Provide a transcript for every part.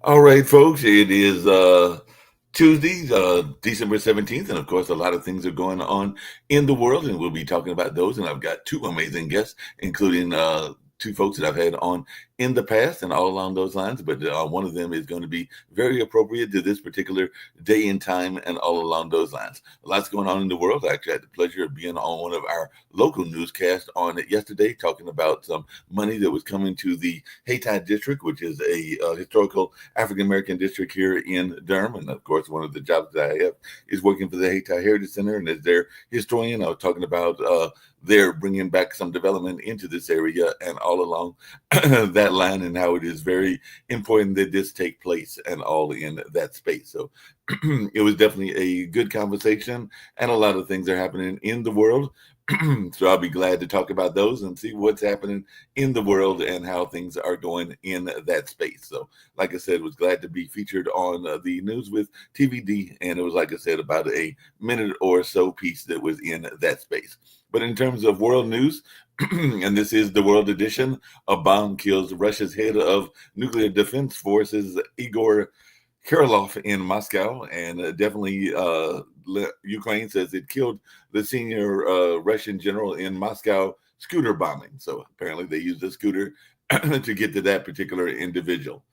All right, folks, it is Tuesday, December 17th, and of course, a lot of things are going on in the world, and we'll be talking about those. And I've got two amazing guests, including two folks that I've had on in the past and all along those lines. But one of them is going to be very appropriate to this particular day and time and all along those lines. Lots going on in the world. I actually had the pleasure of being on one of our local newscasts on it yesterday, talking about some money that was coming to the Hayti District, which is a historical African American district here in Durham. And of course, one of the jobs that I have is working for the Hayti Heritage Center. And as their historian, I was talking about they're bringing back some development into this area and all along that line, and how it is very important that this take place and all in that space. So it was definitely a good conversation, and a lot of things are happening in the world. So I'll be glad to talk about those and see what's happening in the world and how things are going in that space. So, like I said, was glad to be featured on the news with TVD, and it was, like I said, about a minute or so piece that was in that space. But in terms of world news, and this is the world edition, a bomb kills Russia's head of nuclear defense forces, Igor Kirillov, in Moscow, and definitely Ukraine says it killed the senior Russian general in Moscow scooter bombing. So apparently they used a scooter to get to that particular individual.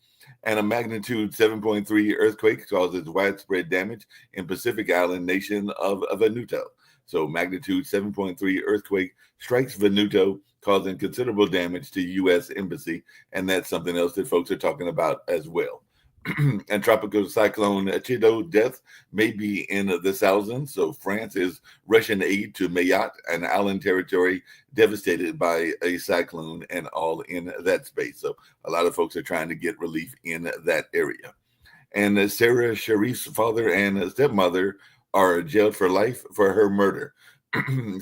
And a magnitude 7.3 earthquake causes widespread damage in Pacific Island nation of Vanuatu. So magnitude 7.3 earthquake strikes Vanuatu, causing considerable damage to U.S. embassy, and that's something else that folks are talking about as well. And tropical cyclone Chido death may be in the thousands. So France is Russian aid to Mayotte, an island territory devastated by a cyclone, and all in that space. So a lot of folks are trying to get relief in that area. And Sarah Sharif's father and stepmother are jailed for life for her murder.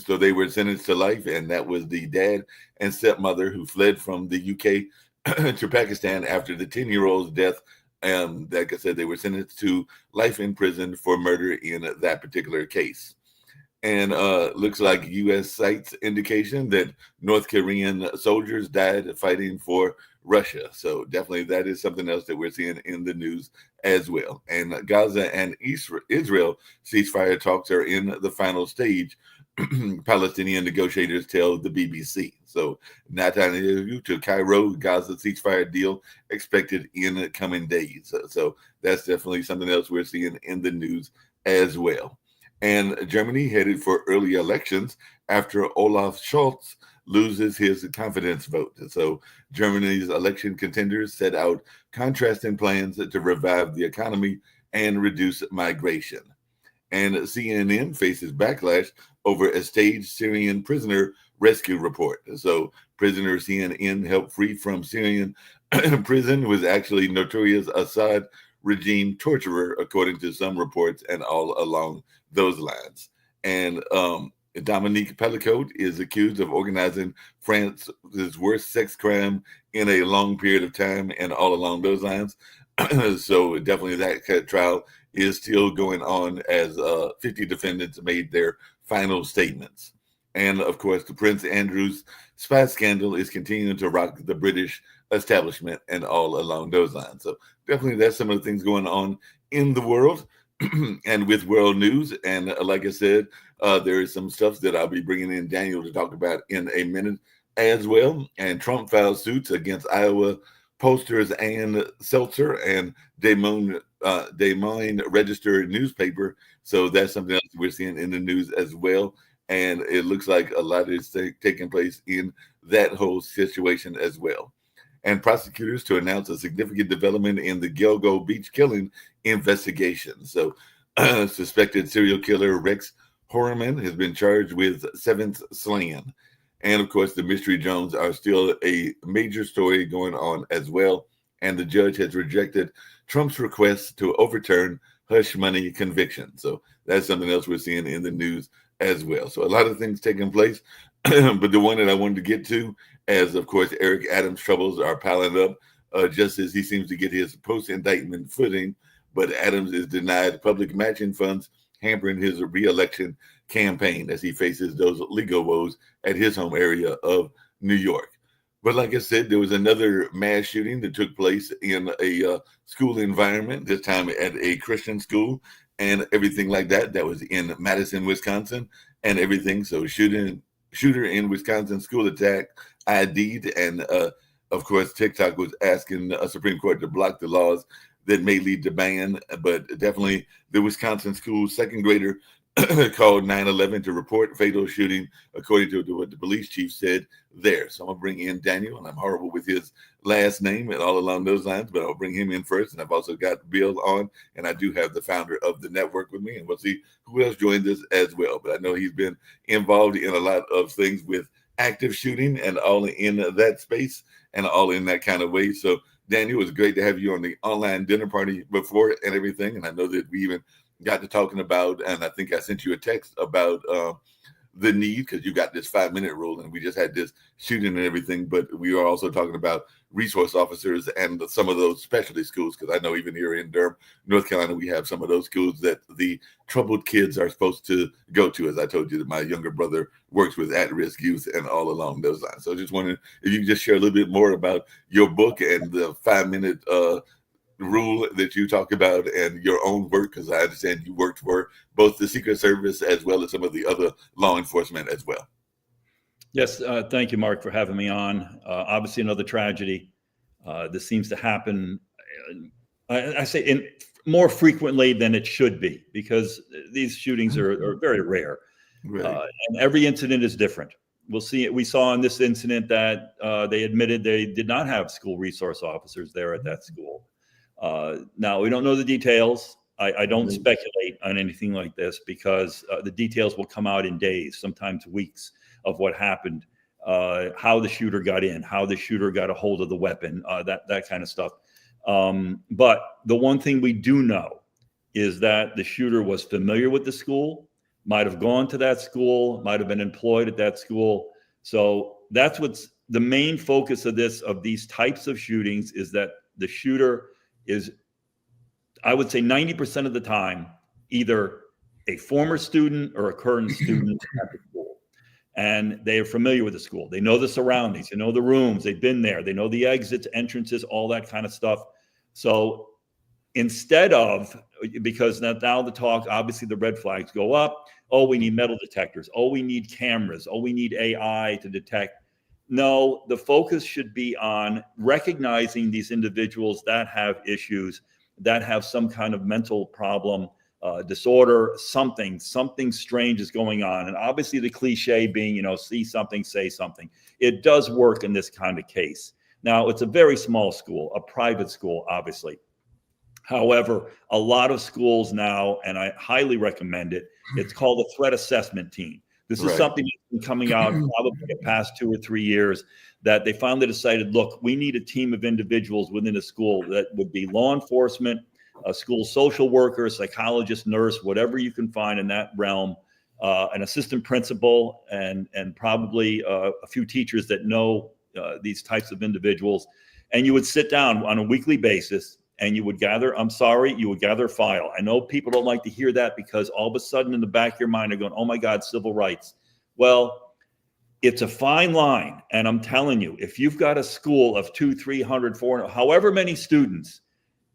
So they were sentenced to life, and that was the dad and stepmother who fled from the UK to Pakistan after the 10-year-old's death. Like I said, they were sentenced to life in prison for murder in that particular case. And looks like U.S. sites indication that North Korean soldiers died fighting for Russia. So definitely that is something else that we're seeing in the news as well. And Gaza and Israel ceasefire talks are in the final stage, Palestinian negotiators tell the BBC. So Netanyahu to Cairo, Gaza ceasefire deal expected in the coming days. So that's definitely something else we're seeing in the news as well. And Germany headed for early elections after Olaf Scholz loses his confidence vote. So Germany's election contenders set out contrasting plans to revive the economy and reduce migration. And CNN faces backlash over a staged Syrian prisoner rescue report. So prisoner CNN helped free from Syrian prison was actually notorious Assad regime torturer, according to some reports, and all along those lines. And Dominique Pellicotte is accused of organizing France's worst sex crime in a long period of time, and all along those lines. So definitely that trial is still going on as 50 defendants made their final statements. And of course, the Prince Andrew's spy scandal is continuing to rock the British establishment and all along those lines. So definitely that's some of the things going on in the world and with world news. And like I said, there is some stuff that I'll be bringing in Daniel to talk about in a minute as well. And Trump filed suits against Iowa posters and Seltzer and Des Moines Register newspaper. So that's something else we're seeing in the news as well. And it looks like a lot is taking place in that whole situation as well. And prosecutors to announce a significant development in the Gilgo Beach killing investigation. So, suspected serial killer Rex Horman has been charged with seventh slaying. And of course, the Mystery Jones are still a major story going on as well. And the judge has rejected Trump's request to overturn hush money conviction. So that's something else we're seeing in the news as well. So a lot of things taking place. But the one that I wanted to get to, as of course, Eric Adams' troubles are piling up, just as he seems to get his post-indictment footing. But Adams is denied public matching funds, hampering his re-election campaign as he faces those legal woes at his home area of New York. But like I said, there was another mass shooting that took place in a school environment, this time at a Christian school and everything like that. That was in Madison, Wisconsin, and everything. So shooter in Wisconsin school attack ID'd, and of course TikTok was asking a Supreme Court to block the laws that may lead to ban. But definitely the Wisconsin school second grader called 911 to report fatal shooting, according to what the police chief said there. So I'm going to bring in Daniel, and I'm horrible with his last name and all along those lines, but I'll bring him in first. And I've also got Bill on, and I do have the founder of the network with me, and we'll see who else joined us as well. But I know he's been involved in a lot of things with active shooting and all in that space and all in that kind of way. So Daniel, it was great to have you on the online dinner party before and everything. And I know that we even got to talking about, and I think I sent you a text about the need, because you got this 5-minute rule, and we just had this shooting and everything. But we are also talking about resource officers and some of those specialty schools, because I know even here in Durham, North Carolina, we have some of those schools that the troubled kids are supposed to go to. As I told you, that my younger brother works with at-risk youth and all along those lines. So just wondering if you could just share a little bit more about your book and the 5-minute rule that you talk about and your own work, because I understand you worked for both the Secret Service as well as some of the other law enforcement as well. Yes, thank you, Mark, for having me on. Obviously, another tragedy. This seems to happen, I say, more frequently than it should be, because these shootings are very rare. Right. And every incident is different. We'll see. We saw in this incident that they admitted they did not have school resource officers there at that school. Now, we don't know the details. I don't speculate on anything like this, because the details will come out in days, sometimes weeks, of what happened, how the shooter got in, how the shooter got a hold of the weapon, that kind of stuff. But the one thing we do know is that the shooter was familiar with the school, might have gone to that school, might have been employed at that school. So that's what's the main focus of these types of shootings, is that the shooter is, I would say 90% of the time, either a former student or a current student at the school. And they are familiar with the school. They know the surroundings, they know the rooms, they've been there, they know the exits, entrances, all that kind of stuff. So instead of, because now the talk, obviously the red flags go up. Oh, we need metal detectors. Oh, we need cameras. Oh, we need AI to detect. No, the focus should be on recognizing these individuals that have issues, that have some kind of mental problem, disorder, something strange is going on. And obviously the cliche being, see something, say something. It does work in this kind of case. Now, it's a very small school, a private school, obviously. However, a lot of schools now, and I highly recommend it, it's called a threat assessment team. This is something that's been coming out probably the past 2 or 3 years, that they finally decided, look, we need a team of individuals within a school that would be law enforcement, a school social worker, psychologist, nurse, whatever you can find in that realm, an assistant principal, and probably a few teachers that know these types of individuals. And you would sit down on a weekly basis and you would gather a file. I know people don't like to hear that, because all of a sudden in the back of your mind, they're going, oh my God, civil rights. Well, it's a fine line. And I'm telling you, if you've got a school of 200, 300, 400, however many students,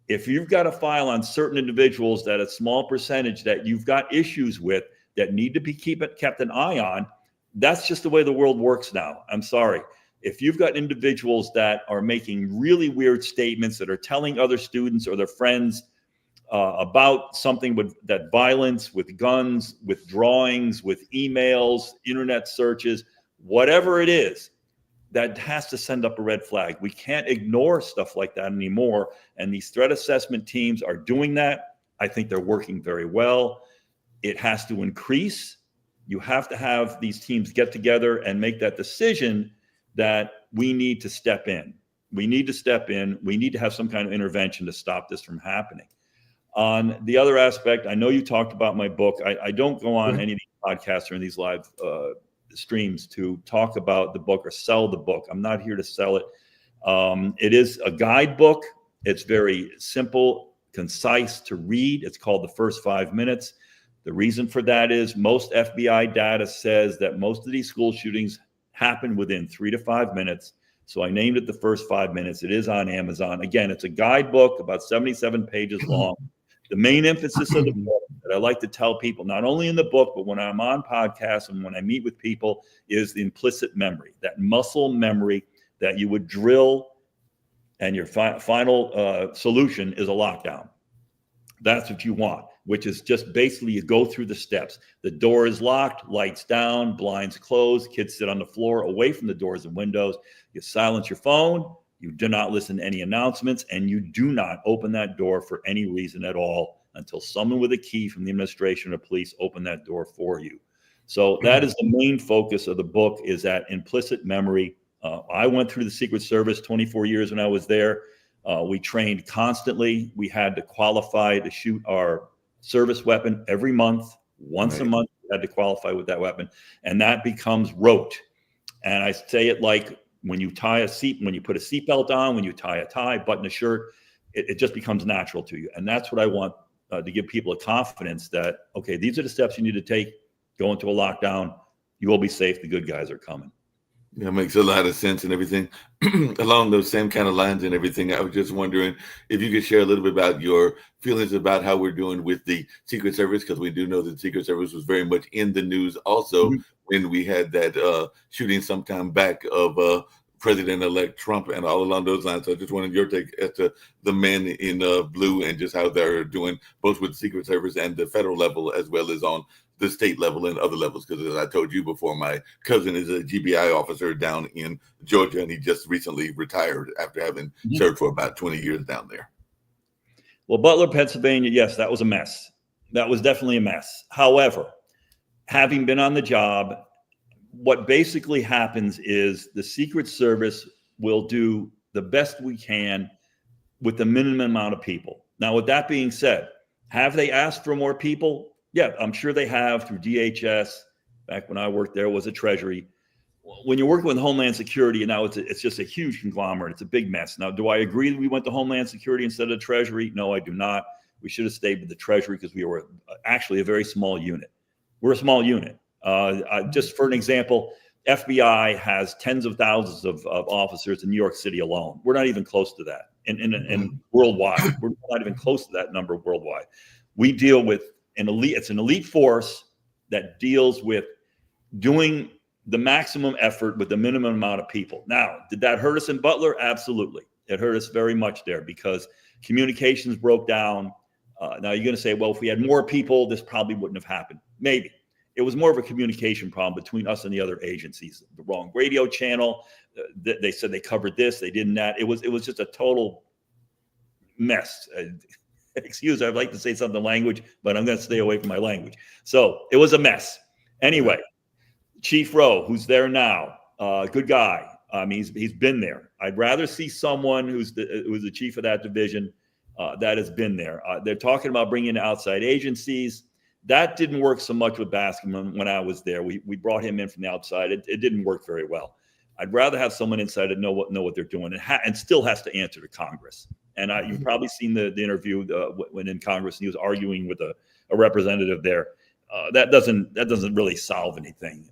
if you've got a file on certain individuals, that a small percentage that you've got issues with that need to be kept an eye on, that's just the way the world works now. I'm sorry. If you've got individuals that are making really weird statements, that are telling other students or their friends about something with that violence, with guns, with drawings, with emails, internet searches, whatever it is, that has to send up a red flag. We can't ignore stuff like that anymore. And these threat assessment teams are doing that. I think they're working very well. It has to increase. You have to have these teams get together and make that decision that we need to step in. We need to step in. We need to have some kind of intervention to stop this from happening. On the other aspect, I know you talked about my book. I don't go on any of these podcasts or in these live streams to talk about the book or sell the book. I'm not here to sell it. It is a guidebook. It's very simple, concise to read. It's called The First 5 Minutes. The reason for that is most FBI data says that most of these school shootings happen within 3 to 5 minutes. So I named it The First 5 Minutes. It is on Amazon. Again, it's a guidebook about 77 pages long. The main emphasis of the book that I like to tell people, not only in the book, but when I'm on podcasts and when I meet with people, is the implicit memory, that muscle memory that you would drill, and your final solution is a lockdown. That's what you want, which is just basically you go through the steps. The door is locked, lights down, blinds closed, kids sit on the floor away from the doors and windows. You silence your phone. You do not listen to any announcements, and you do not open that door for any reason at all until someone with a key from the administration or police open that door for you. So that is the main focus of the book, is that implicit memory. I went through the Secret Service 24 years when I was there. We trained constantly. We had to qualify to shoot our service weapon every month. Once a month, we had to qualify with that weapon. And that becomes rote. And I say it like when you put a seatbelt on, when you tie a tie, button a shirt, it just becomes natural to you. And that's what I want to give people a confidence that, okay, these are the steps you need to take. Go into a lockdown. You will be safe. The good guys are coming. Yeah, makes a lot of sense and everything. Along those same kind of lines and everything, I was just wondering if you could share a little bit about your feelings about how we're doing with the Secret Service, because we do know that the Secret Service was very much in the news also when we had that shooting some time back of President-elect Trump and all along those lines. So I just wanted your take as to the men in blue and just how they're doing both with the Secret Service and the federal level, as well as on the state level and other levels. Because as I told you before, my cousin is a GBI officer down in Georgia, and he just recently retired after having served for about 20 years down there. Well, Butler, Pennsylvania, yes, that was a mess. That was definitely a mess. However, having been on the job, what basically happens is the Secret Service will do the best we can with the minimum amount of people. Now, with that being said, have they asked for more people? Yeah, I'm sure they have through DHS. Back when I worked there, was a Treasury. When you're working with Homeland Security, and now it's just a huge conglomerate. It's a big mess. Now, do I agree that we went to Homeland Security instead of Treasury? No, I do not. We should have stayed with the Treasury because we were actually a very small unit. We're a small unit. Just for an example, FBI has tens of thousands of officers in New York City alone. We're not even close to that. And worldwide, we're not even close to that number worldwide. We deal with it's an elite force that deals with doing the maximum effort with the minimum amount of people. Now, did that hurt us in Butler? Absolutely. It hurt us very much there because communications broke down. Now you're going to say, well, if we had more people, this probably wouldn't have happened. Maybe. It was more of a communication problem between us and the other agencies. The wrong radio channel. They said they covered this. They didn't that. It was just a total mess. Excuse me, I'd like to say something language, but I'm going to stay away from my language. So it was a mess. Anyway, Chief Rowe, who's there now, good guy. He's been there. I'd rather see someone who's the chief of that division that has been there. They're talking about bringing in outside agencies. That didn't work so much with Bascom when I was there. We brought him in from the outside. It didn't work very well. I'd rather have someone inside that know what they're doing and still has to answer to Congress. And you've probably seen the interview when in Congress, and he was arguing with a representative there. That doesn't really solve anything.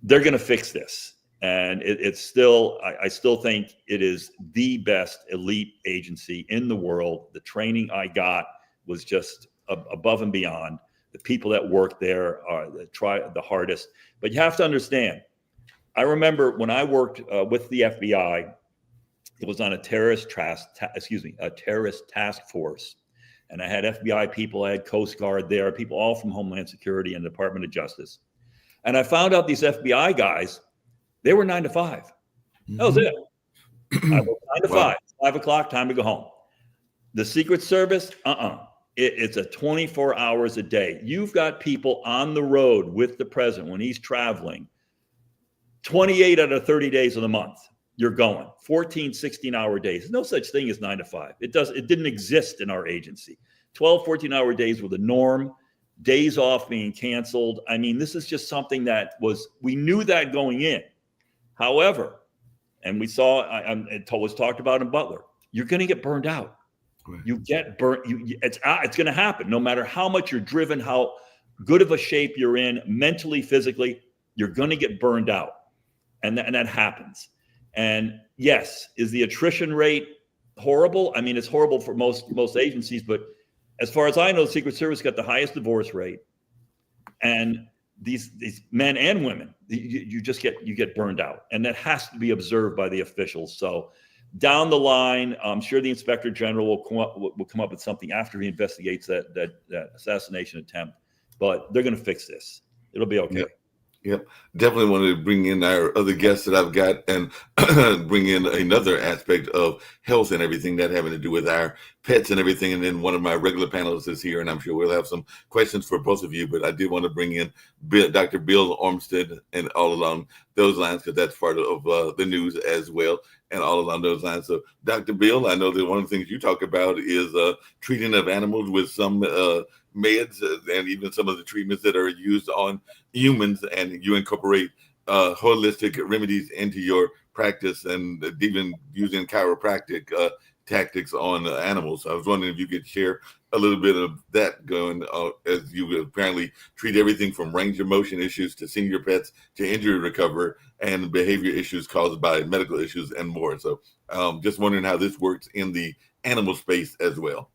They're going to fix this, and it's still. I still think it is the best elite agency in the world. The training I got was just above and beyond. The people that work there try the hardest. But you have to understand. I remember when I worked with the FBI. It was on a terrorist task force. And I had FBI people, I had Coast Guard there, people all from Homeland Security and Department of Justice. And I found out these FBI guys, they were 9 to 5. That was it. I was 9 to 5, 5 o'clock, time to go home. The Secret Service, it's a 24 hours a day. You've got people on the road with the president when he's traveling, 28 out of 30 days of the month. You're going 14, 16-hour days. There's no such thing as 9 to 5. It didn't exist in our agency. 12, 14-hour days were the norm. Days off being canceled. This is just something that we knew that going in. However, and we saw, it was talked about in Butler, you're going to get burned out. Right. You get burnt. It's going to happen. No matter how much you're driven, how good of a shape you're in, mentally, physically, you're going to get burned out. And that happens. And yes, is the attrition rate horrible? I mean, it's horrible for most agencies, but as far as I know, the Secret Service got the highest divorce rate. And these men and women, you get burned out, and that has to be observed by the officials. So down the line, I'm sure the Inspector General will come up with something after he investigates that assassination attempt. But they're going to fix this. It'll be okay. Yep. Definitely want to bring in our other guests that I've got and bring in another aspect of health and everything that having to do with our pets and everything. And then one of my regular panelists is here, and I'm sure we'll have some questions for both of you. But I did want to bring in Dr. Bill Ormsted and all along those lines, because that's part of the news as well, and all along those lines. So, Dr. Bill, I know that one of the things you talk about is treating of animals with some meds and even some of the treatments that are used on humans, and you incorporate holistic remedies into your practice, and even using chiropractic tactics on animals. So I was wondering if you could share a little bit of that going as you apparently treat everything from range of motion issues to senior pets to injury recovery and behavior issues caused by medical issues and more. So just wondering how this works in the animal space as well.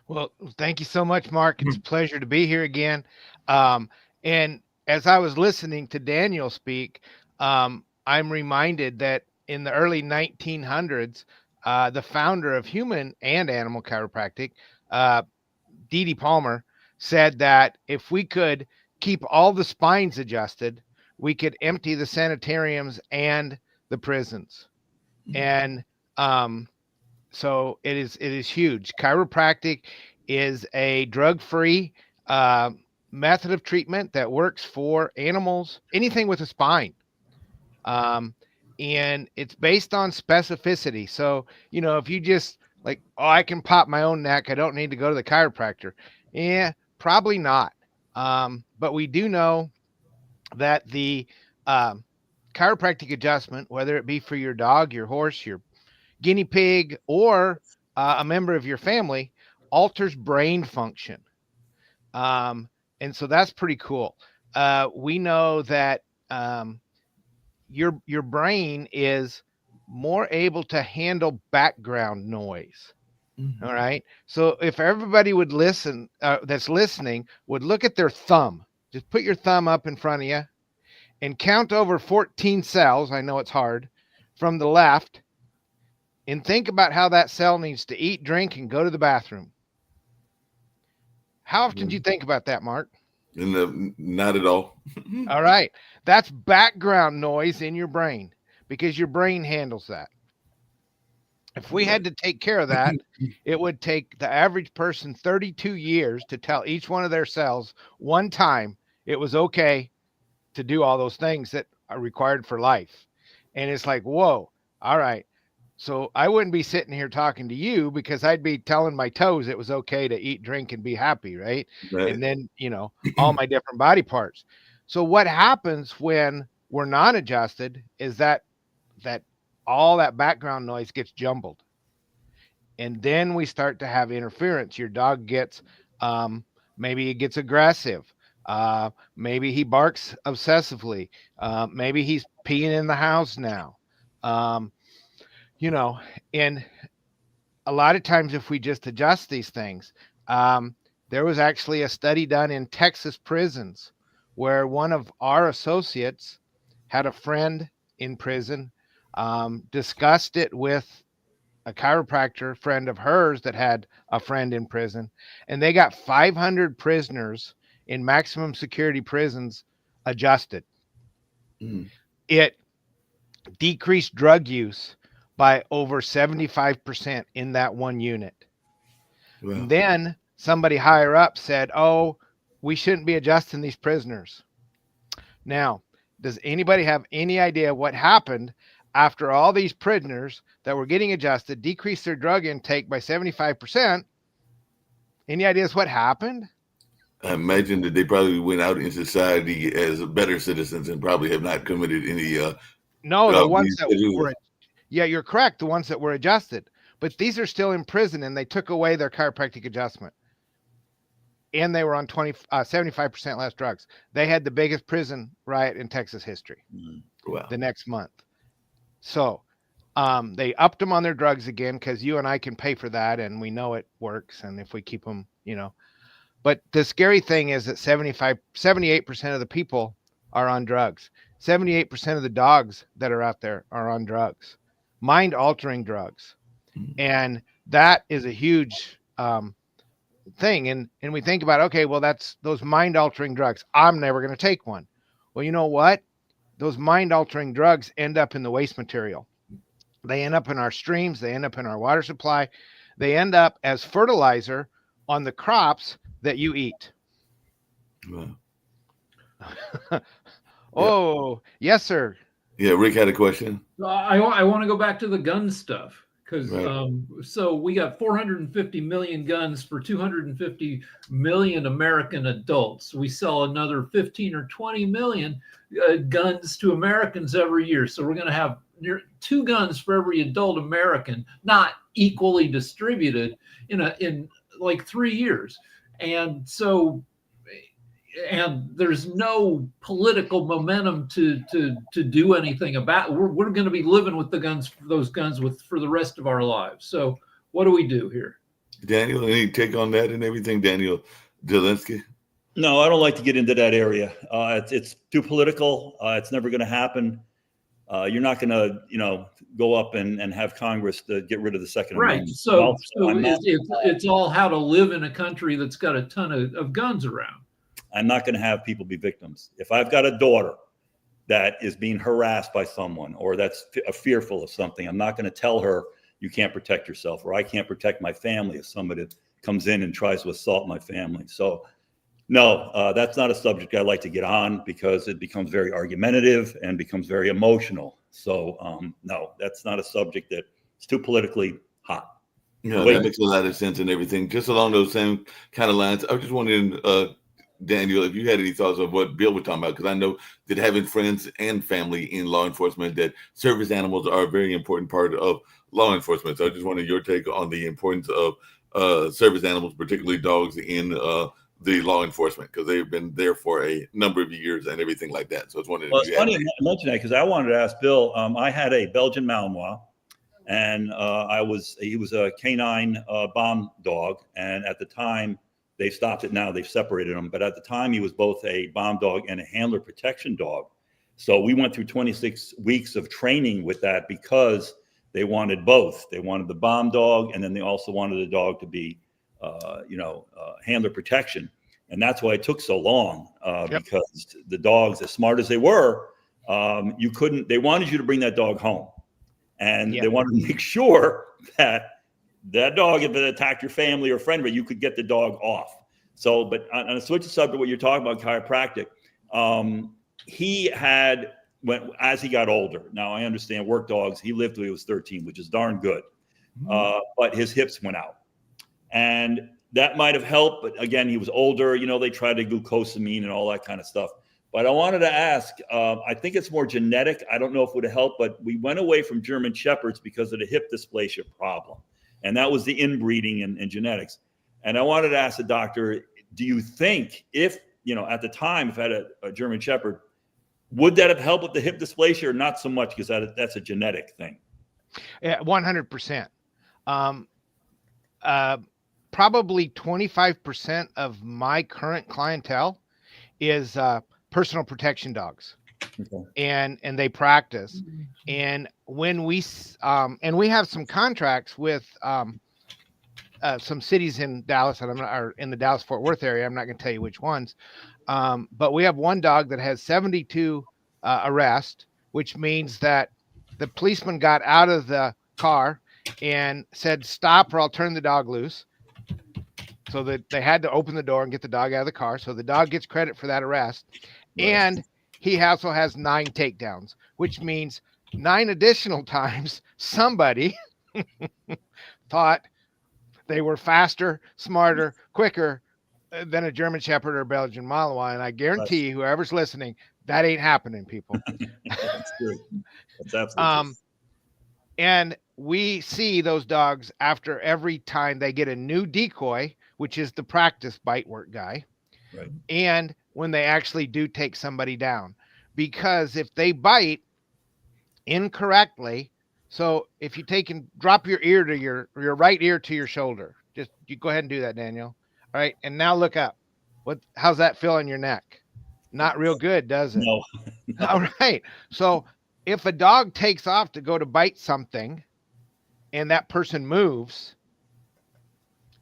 Well, thank you so much, Mark. It's a pleasure to be here again. And as I was listening to Daniel speak, I'm reminded that in the early 1900s, the founder of human and animal chiropractic, D.D. Palmer, said that if we could keep all the spines adjusted, we could empty the sanitariums and the prisons. And so it is huge. Chiropractic is a drug-free method of treatment that works for animals, anything with a spine. And it's based on specificity. So, if you just like, oh, I can pop my own neck, I don't need to go to the chiropractor. Yeah, probably not. But we do know that the chiropractic adjustment, whether it be for your dog, your horse, your guinea pig, or a member of your family, alters brain function. And so that's pretty cool. We know that your brain is more able to handle background noise. All right. So if everybody would listen, that's listening, would look at their thumb, just put your thumb up in front of you and count over 14 cells. I know it's hard, from the left, and think about how that cell needs to eat, drink, and go to the bathroom. How often do you think about that, Mark? Not at all. All right. That's background noise in your brain, because your brain handles that. If we had to take care of that, it would take the average person 32 years to tell each one of their cells one time it was okay to do all those things that are required for life. And it's like, whoa, all right. So I wouldn't be sitting here talking to you because I'd be telling my toes it was okay to eat, drink, and be happy, right? And then, all my different body parts. So what happens when we're non-adjusted is that all that background noise gets jumbled. And then we start to have interference. Your dog gets, maybe he gets aggressive. Maybe he barks obsessively. Maybe he's peeing in the house now. And a lot of times if we just adjust these things, there was actually a study done in Texas prisons where one of our associates had a friend in prison, discussed it with a chiropractor friend of hers that had a friend in prison, and they got 500 prisoners in maximum security prisons adjusted. It decreased drug use by over 75% in that one unit. Wow. Then somebody higher up said, oh, we shouldn't be adjusting these prisoners. Now, does anybody have any idea what happened after all these prisoners that were getting adjusted decreased their drug intake by 75%? Any ideas what happened? I imagine that they probably went out in society as better citizens and probably have not committed any. No, the ones that were. Yeah, you're correct. The ones that were adjusted, but these are still in prison, and they took away their chiropractic adjustment, and they were on 75% less drugs. They had the biggest prison riot in Texas history. Wow. The next month. So they upped them on their drugs again because you and I can pay for that, and we know it works. And if we keep them, But the scary thing is that 78% of the people are on drugs. 78% of the dogs that are out there are on drugs, mind-altering drugs. And that is a huge thing. And we think about, okay, well, that's those mind-altering drugs. I'm never going to take one. Well, you know what? Those mind-altering drugs end up in the waste material. They end up in our streams. They end up in our water supply. They end up as fertilizer on the crops that you eat. Wow. Oh, yes, sir. Yeah, Rick had a question. I want to go back to the gun stuff because Right. so we got 450 million guns for 250 million American adults. We sell another 15 or 20 million guns to Americans every year. So we're going to have near 2 guns for every adult American, not equally distributed in like 3 years. And so there's no political momentum to do anything about it. We're going to be living with those guns for the rest of our lives. So what do we do here? Daniel, any take on that and everything? Daniel Zelensky? No, I don't like to get into that area. It's too political. It's never going to happen. You're not going to, go up and have Congress to get rid of the Second Right. Amendment. So it's all how to live in a country that's got a ton of guns around. I'm not going to have people be victims. If I've got a daughter that is being harassed by someone or that's fearful of something, I'm not going to tell her you can't protect yourself, or I can't protect my family if somebody comes in and tries to assault my family. So no, that's not a subject I like to get on because it becomes very argumentative and becomes very emotional. So no, that's not a subject that it's too politically hot. That makes a lot of sense and everything. Just along those same kind of lines, I was just wondering, Daniel, if you had any thoughts of what Bill was talking about, because I know that having friends and family in law enforcement, that service animals are a very important part of law enforcement. So I just wanted your take on the importance of service animals, particularly dogs, in the law enforcement, because they've been there for a number of years and everything like that. So I was wondering. Well, it's funny you mention that because I wanted to ask Bill. I had a Belgian Malinois, and he was a canine bomb dog, and at the time. They've stopped it now. They've separated them. But at the time, he was both a bomb dog and a handler protection dog. So we went through 26 weeks of training with that because they wanted both. They wanted the bomb dog, and then they also wanted the dog to be, handler protection. And that's why it took so long because the dogs, as smart as they were, they wanted you to bring that dog home. And they wanted to make sure that dog, if it attacked your family or friend, but you could get the dog off. So, but on a switch of subject, what you're talking about, chiropractic, he had, as he got older, now I understand work dogs, he lived till he was 13, which is darn good. But his hips went out. And that might have helped. But again, he was older, they tried to glucosamine and all that kind of stuff. But I wanted to ask, I think it's more genetic. I don't know if it would have helped, but we went away from German Shepherds because of the hip dysplasia problem. And that was the inbreeding and genetics. And I wanted to ask the doctor, do you think if, at the time, if I had a German Shepherd, would that have helped with the hip dysplasia or not so much because that's a genetic thing? Yeah, 100%. Probably 25% of my current clientele is personal protection dogs. Okay. And they practice. And when we have some contracts with some cities in Dallas, and or in the Dallas-Fort Worth area. I'm not going to tell you which ones, but we have one dog that has 72 arrests, which means that the policeman got out of the car and said, "Stop, or I'll turn the dog loose." So that they had to open the door and get the dog out of the car. So the dog gets credit for that arrest, right. And he also has 9 takedowns, which means 9 additional times somebody thought they were faster, smarter, quicker than a German Shepherd or Belgian Malinois. And I guarantee you, whoever's listening, that ain't happening, people. That's true. That's absolutely true. And we see those dogs after every time they get a new decoy, which is the practice bite work guy. Right. And when they actually do take somebody down, because if they bite incorrectly. So if you take and drop your ear to your right ear to your shoulder, just you go ahead and do that, Daniel. All right, and now look up. How's that feel on your neck? Not real good, does it? No, All no. right. So if a dog takes off to go to bite something and that person moves,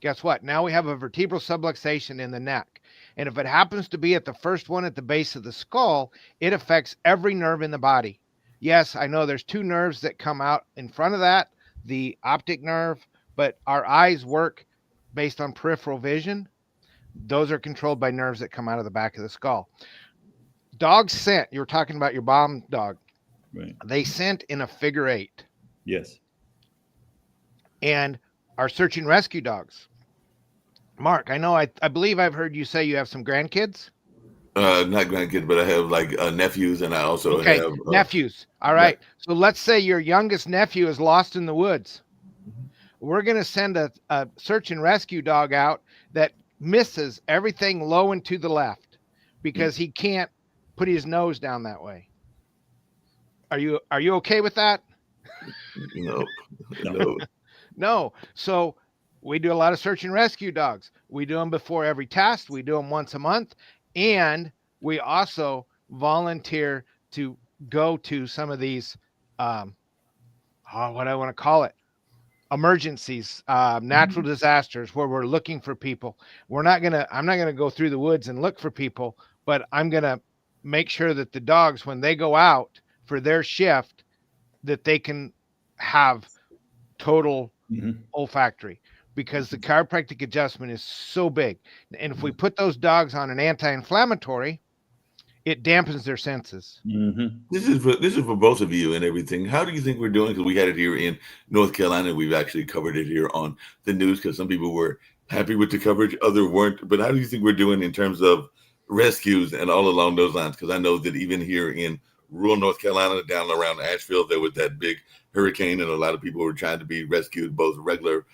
guess what? Now we have a vertebral subluxation in the neck. And if it happens to be at the first one at the base of the skull, it affects every nerve in the body. Yes, I know there's two nerves that come out in front of that, the optic nerve, but our eyes work based on peripheral vision. Those are controlled by nerves that come out of the back of the skull. Dogs scent, you were talking about your bomb dog. Right. They scent in a figure 8. Yes. And our search and rescue dogs. Mark, I know I believe I've heard you say you have some grandkids. Not grandkids, but I have like nephews, and I also have nephews. All right. So let's say your youngest nephew is lost in the woods. We're going to send a search and rescue dog out that misses everything low and to the left because he can't put his nose down that way. Are you okay with that? No. No. So we do a lot of search and rescue dogs. We do them before every test. We do them once a month. And we also volunteer to go to some of these, what I want to call it, emergencies, natural disasters where we're looking for people. I'm not going to go through the woods and look for people, but I'm going to make sure that the dogs, when they go out for their shift, that they can have total olfactory, because the chiropractic adjustment is so big. And if we put those dogs on an anti-inflammatory, it dampens their senses. This is for both of you and everything. How do you think we're doing? Because we had it here in North Carolina. We've actually covered it here on the news because some people were happy with the coverage, others weren't. But how do you think we're doing in terms of rescues and all along those lines? Because I know that even here in rural North Carolina, down around Asheville, there was that big hurricane, and a lot of people were trying to be rescued, both regular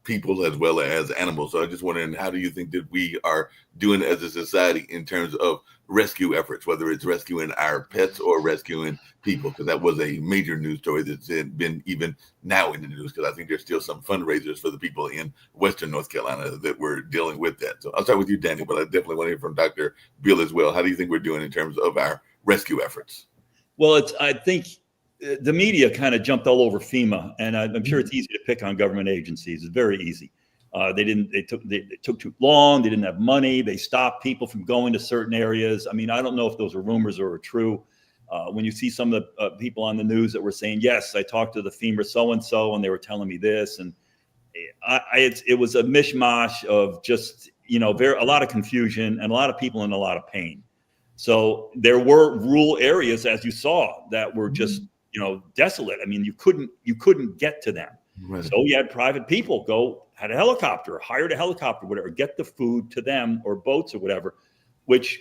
people as well as animals. So I just wondering, how do you think that we are doing as a society in terms of rescue efforts, whether it's rescuing our pets or rescuing people? Because that was a major news story that's been even now in the news, because I think there's still some fundraisers for the people in Western North Carolina that we're dealing with that. So I'll start with you, Danny, but I definitely want to hear from Dr. Bill as well. How do you think we're doing in terms of our rescue efforts? Well, I think the media kind of jumped all over FEMA, and I'm sure it's easy to pick on government agencies. It's very easy. They took too long. They didn't have money. They stopped people from going to certain areas. I mean, I don't know if those are rumors or are true. When you see some of the people on the news that were saying, yes, I talked to the FEMA so-and-so and they were telling me this. And it was a mishmash of just, a lot of confusion and a lot of people in a lot of pain. So there were rural areas, as you saw, that were just, desolate. I mean, you couldn't get to them. Right. So you had private people had a helicopter, hired a helicopter, whatever, get the food to them, or boats or whatever, which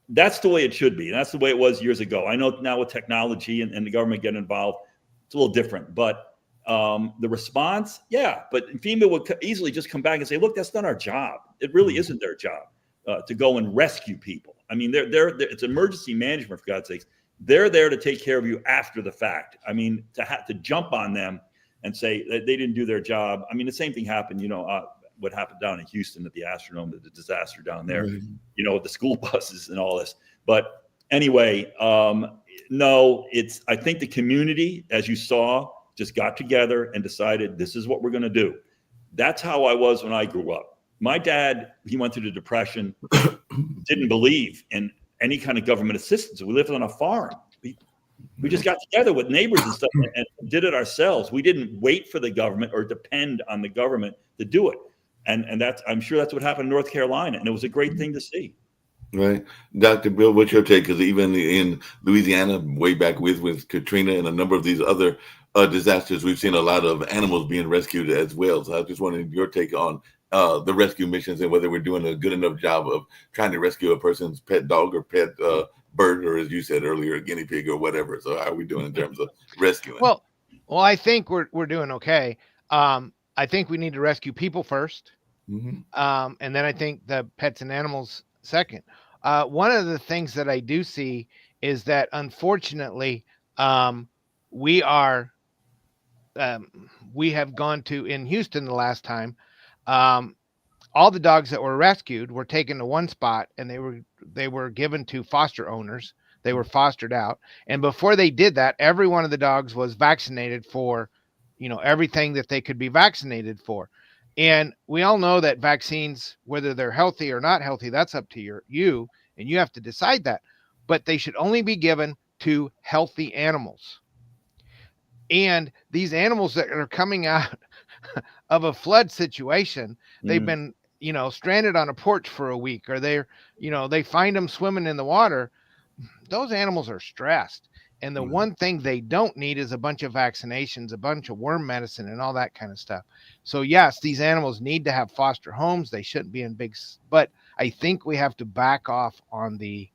that's the way it should be. And that's the way it was years ago. I know now with technology and the government getting involved, it's a little different, but the response, but FEMA would easily just come back and say, look, that's not our job. It really isn't their job to go and rescue people. I mean, it's emergency management, for God's sakes. They're there to take care of you after the fact. I mean, to have to jump on them and say that they didn't do their job. I mean, the same thing happened, what happened down in Houston at the Astrodome, the disaster down there, with the school buses and all this. But anyway, no, I think the community, as you saw, just got together and decided this is what we're going to do. That's how I was when I grew up. My dad, he went through the Depression, didn't believe in any kind of government assistance. We lived on a farm. We just got together with neighbors and stuff and did it ourselves. We didn't wait for the government or depend on the government to do it. And I'm sure that's what happened in North Carolina. And it was a great thing to see. Right. Dr. Bill, what's your take? Because even in Louisiana, way back with Katrina and a number of these other disasters, we've seen a lot of animals being rescued as well. So I just wanted your take on the rescue missions and whether we're doing a good enough job of trying to rescue a person's pet dog or pet bird, or as you said earlier, a guinea pig or whatever. So how are we doing in terms of rescuing? Well, I think we're doing okay. I think we need to rescue people first. And then I think the pets and animals second. One of the things that I do see is that, unfortunately, we are we have gone to in Houston the last time. Um, all the dogs that were rescued were taken to one spot, and they were given to foster owners. They were fostered out, and before they did that, every one of the dogs was vaccinated for, everything that they could be vaccinated for. And we all know that vaccines, whether they're healthy or not healthy, that's up to you, and you have to decide that. But they should only be given to healthy animals. And these animals that are coming out of a flood situation, they've been, stranded on a porch for a week, or they find them swimming in the water. Those animals are stressed. And the one thing they don't need is a bunch of vaccinations, a bunch of worm medicine, and all that kind of stuff. So yes, these animals need to have foster homes. They shouldn't be in but I think we have to back off on the,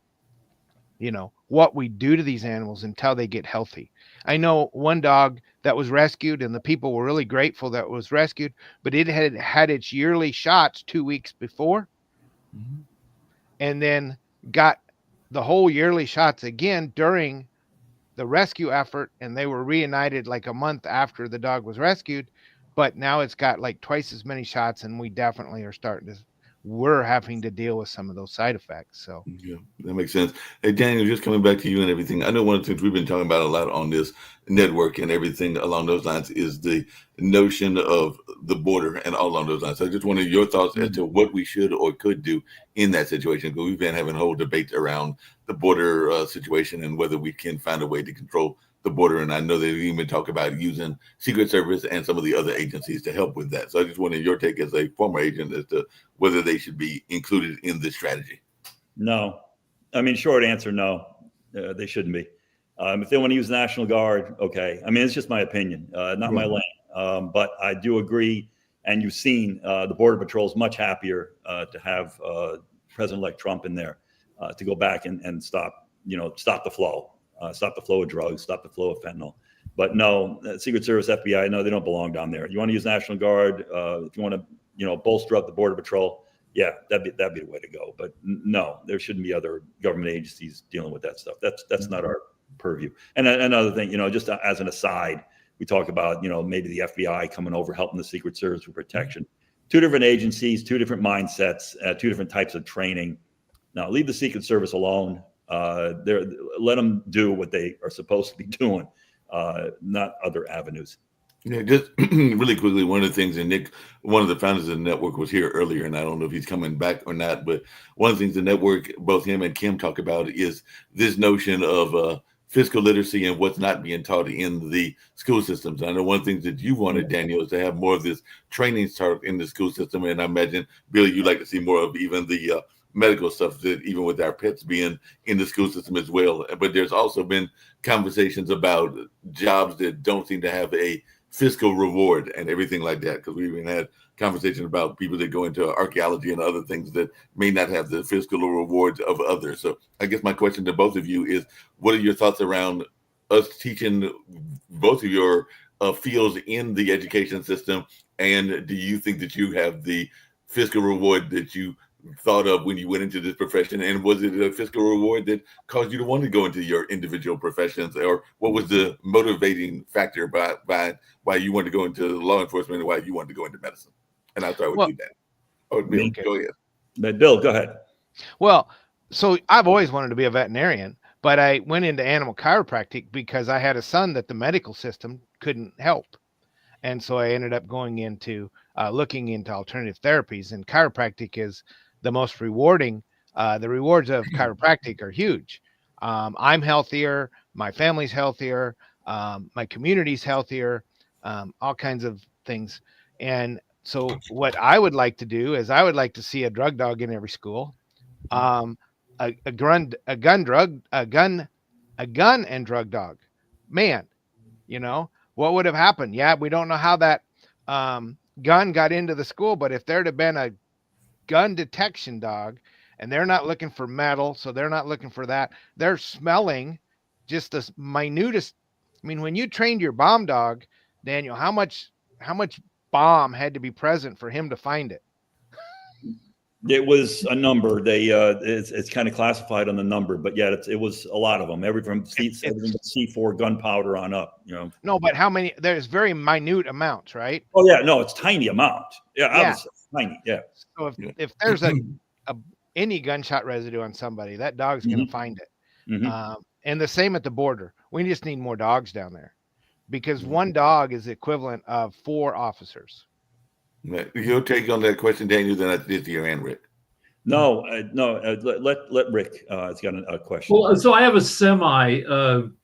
what we do to these animals until they get healthy. I know one dog that was rescued, and the people were really grateful that it was rescued, but it had had its yearly shots 2 weeks before, and then got the whole yearly shots again during the rescue effort, and they were reunited like a month after the dog was rescued. But now it's got like twice as many shots, and we definitely we're having to deal with some of those side effects. So Yeah, that makes sense. Hey, Daniel, just coming back to you and everything. I know one of the things we've been talking about a lot on this network and everything along those lines is the notion of the border and all along those lines. So I just wanted your thoughts as to what we should or could do in that situation. Because we've been having a whole debate around the border situation and whether we can find a way to control the border. And I know they've even talked about using Secret Service and some of the other agencies to help with that. So I just wanted your take as a former agent as to whether they should be included in this strategy. No. I mean, short answer, no. They shouldn't be. If they want to use the National Guard, okay. I mean, it's just my opinion, not my lane. But I do agree, and you've seen the Border Patrol is much happier to have President-elect Trump in there to go back and stop the flow. Stop the flow of drugs, stop the flow of fentanyl. But no, Secret Service, FBI, no, they don't belong down there. You want to use National Guard, if you want to, bolster up the Border Patrol, yeah, that'd be the way to go. But no, there shouldn't be other government agencies dealing with that stuff. That's not our purview. And another thing, just as an aside, we talk about, maybe the FBI coming over, helping the Secret Service with protection. Two different agencies, two different mindsets, two different types of training. Now, leave the Secret Service alone. Let them do what they are supposed to be doing, not other avenues. Yeah, just really quickly, one of the things, and Nick, one of the founders of the network, was here earlier, and I don't know if he's coming back or not, but one of the things the network, both him and Kim talk about, is this notion of fiscal literacy and what's not being taught in the school systems. I know one of the things that you wanted, Daniel, is to have more of this training start in the school system, and I imagine, Billy, you'd like to see more of even the medical stuff, that even with our pets being in the school system as well. But there's also been conversations about jobs that don't seem to have a fiscal reward and everything like that, because we even had conversation about people that go into archaeology and other things that may not have the fiscal rewards of others. So I guess my question to both of you is, what are your thoughts around us teaching both of your fields in the education system, and do you think that you have the fiscal reward that you thought of when you went into this profession, and was it a fiscal reward that caused you to want to go into your individual professions, or what was the motivating factor by why you wanted to go into law enforcement and why you wanted to go into medicine? And I'll start with you, Dan. Oh, Bill, go ahead. But Bill, go ahead. Well, so I've always wanted to be a veterinarian, but I went into animal chiropractic because I had a son that the medical system couldn't help. And so I ended up going into looking into alternative therapies, and chiropractic is the most rewarding. The rewards of chiropractic are huge. I'm healthier, my family's healthier, my community's healthier, all kinds of things. And so what I would like to do is I would like to see a drug dog in every school, a gun and drug dog. Man, what would have happened? Yeah, we don't know how that gun got into the school, but if there'd have been a gun detection dog, and they're not looking for metal, so they're not looking for that. They're smelling just the minutest. I mean, when you trained your bomb dog, Daniel, how much bomb had to be present for him to find it? It was a number. They it's kind of classified on the number, but yeah, it was a lot of them. Everything from C4 gunpowder on up. No, but how many? There's very minute amounts, right? Oh yeah, no, it's tiny amount. Yeah, Yeah. obviously tiny. Yeah. So if there's any gunshot residue on somebody, that dog's going to find it. Mhm. And the same at the border. We just need more dogs down there, because one dog is the equivalent of 4 officers. Your take on that question, Daniel, then I did to your and Rick. No, let Rick. It's got a question. Well, so I have a semi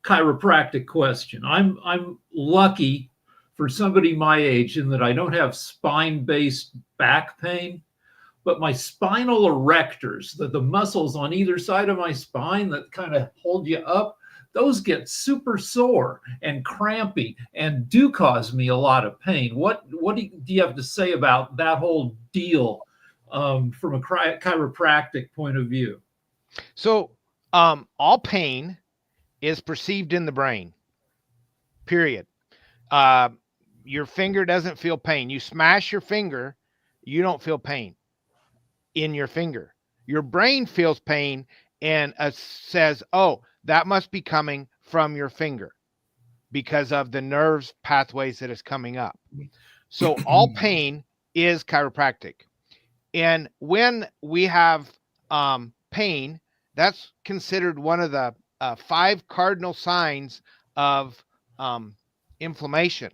chiropractic question. I'm lucky for somebody my age in that I don't have spine-based back pain, but my spinal erectors, the muscles on either side of my spine that kind of hold you up, those get super sore and crampy and do cause me a lot of pain. What do you have to say about that whole deal from a chiropractic point of view? So all pain is perceived in the brain, period. Your finger doesn't feel pain. You smash your finger, you don't feel pain in your finger. Your brain feels pain and says, oh, that must be coming from your finger because of the nerves pathways that is coming up. So all pain is chiropractic. And when we have pain, that's considered one of the 5 cardinal signs of inflammation.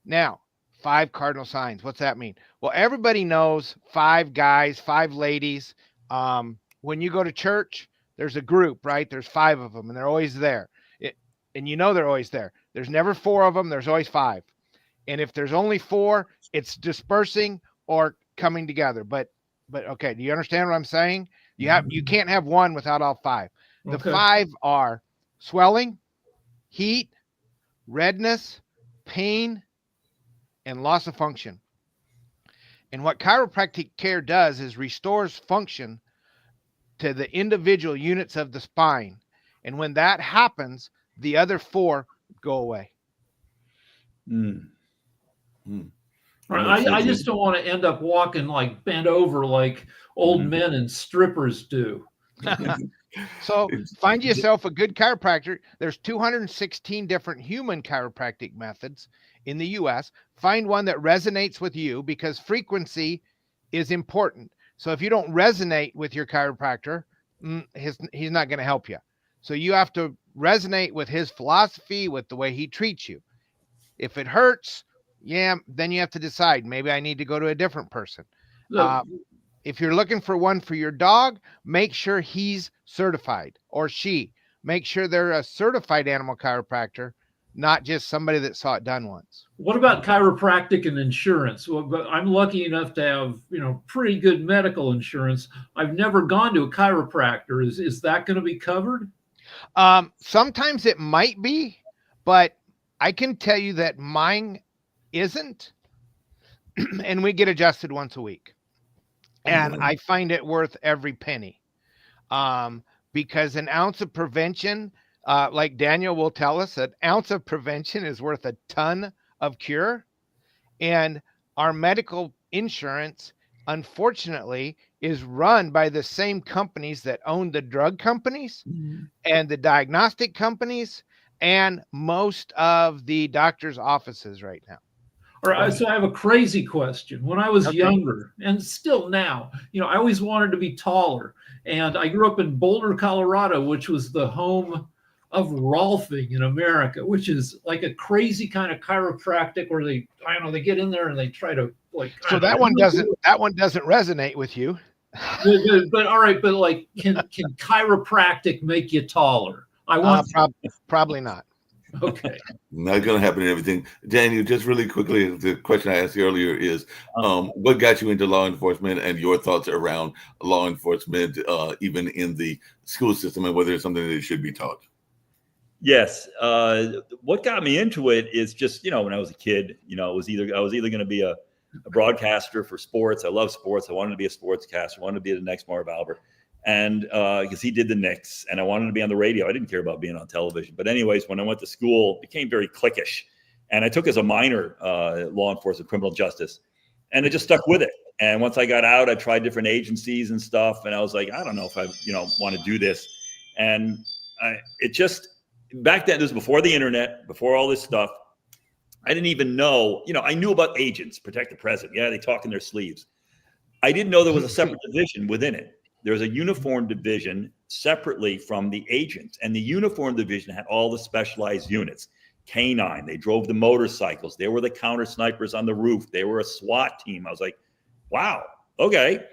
Now, 5 cardinal signs. What's that mean? Well, everybody knows 5 guys, 5 ladies. When you go to church, there's a group, right? There's 5 of them, and they're always there. And they're always there. There's never 4 of them. There's always 5. And if there's only 4, it's dispersing or coming together. But okay, do you understand what I'm saying? You can't have one without all 5. The 5 are swelling, heat, redness, pain, and loss of function. And what chiropractic care does is restores function to the individual units of the spine. And when that happens, the other 4 go away. I just don't want to end up walking like bent over like old men and strippers do. So find yourself a good chiropractor. There's 216 different human chiropractic methods in the US. Find one that resonates with you, because frequency is important. So if you don't resonate with your chiropractor, he's not going to help you. So you have to resonate with his philosophy, with the way he treats you. If it hurts, then you have to decide, maybe I need to go to a different person. If you're looking for one for your dog, make sure he's certified, or she. Make sure they're a certified animal chiropractor, not just somebody that saw it done once. What about chiropractic and insurance? Well, but I'm lucky enough to have, pretty good medical insurance. I've never gone to a chiropractor. Is that going to be covered? Sometimes it might be, but I can tell you that mine isn't. And we get adjusted once a week. And I find it worth every penny. Because an ounce of prevention, like Daniel will tell us, an ounce of prevention is worth a ton of cure. And our medical insurance, unfortunately, is run by the same companies that own the drug companies and the diagnostic companies and most of the doctor's offices right now. All right, so I have a crazy question. When I was younger, and still now, I always wanted to be taller. And I grew up in Boulder, Colorado, which was the home of Rolfing in America, which is like a crazy kind of chiropractic where they get in there and they try to So that one doesn't resonate with you. But all right, but like, can chiropractic make you taller? I want probably not. Okay. Not going to happen in everything. Daniel, just really quickly, the question I asked you earlier is, what got you into law enforcement and your thoughts around law enforcement, even in the school system, and whether it's something that should be taught? Yes. What got me into it is just, when I was a kid, I was either going to be a broadcaster for sports. I love sports. I wanted to be a sportscaster. I wanted to be the next Marv Albert. And because he did the Knicks, and I wanted to be on the radio. I didn't care about being on television. But anyways, when I went to school, it became very cliquish. And I took as a minor law enforcement, criminal justice. And I just stuck with it. And once I got out, I tried different agencies and stuff. And I was like, I don't know if I, want to do this. And back then, this was before the internet, before all this stuff. I didn't even know, I knew about agents, protect the president. Yeah, they talk in their sleeves. I didn't know there was a separate division within it. There was a uniform division separately from the agents. And the uniform division had all the specialized units. K9, they drove the motorcycles. They were the counter snipers on the roof. They were a SWAT team. I was like, wow, okay.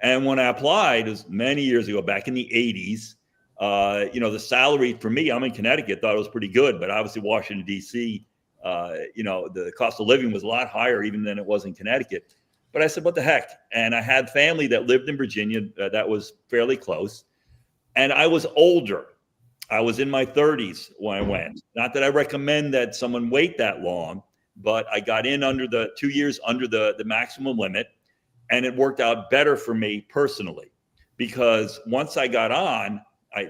And when I applied, it was many years ago, back in the 80s, the salary for me, I'm in Connecticut, thought it was pretty good, but obviously Washington, D.C., the cost of living was a lot higher even than it was in Connecticut. But I said, what the heck? And I had family that lived in Virginia that was fairly close. And I was older. I was in my 30s when I went. Not that I recommend that someone wait that long, but I got in under the 2 years under the maximum limit. And it worked out better for me personally, because once I got on,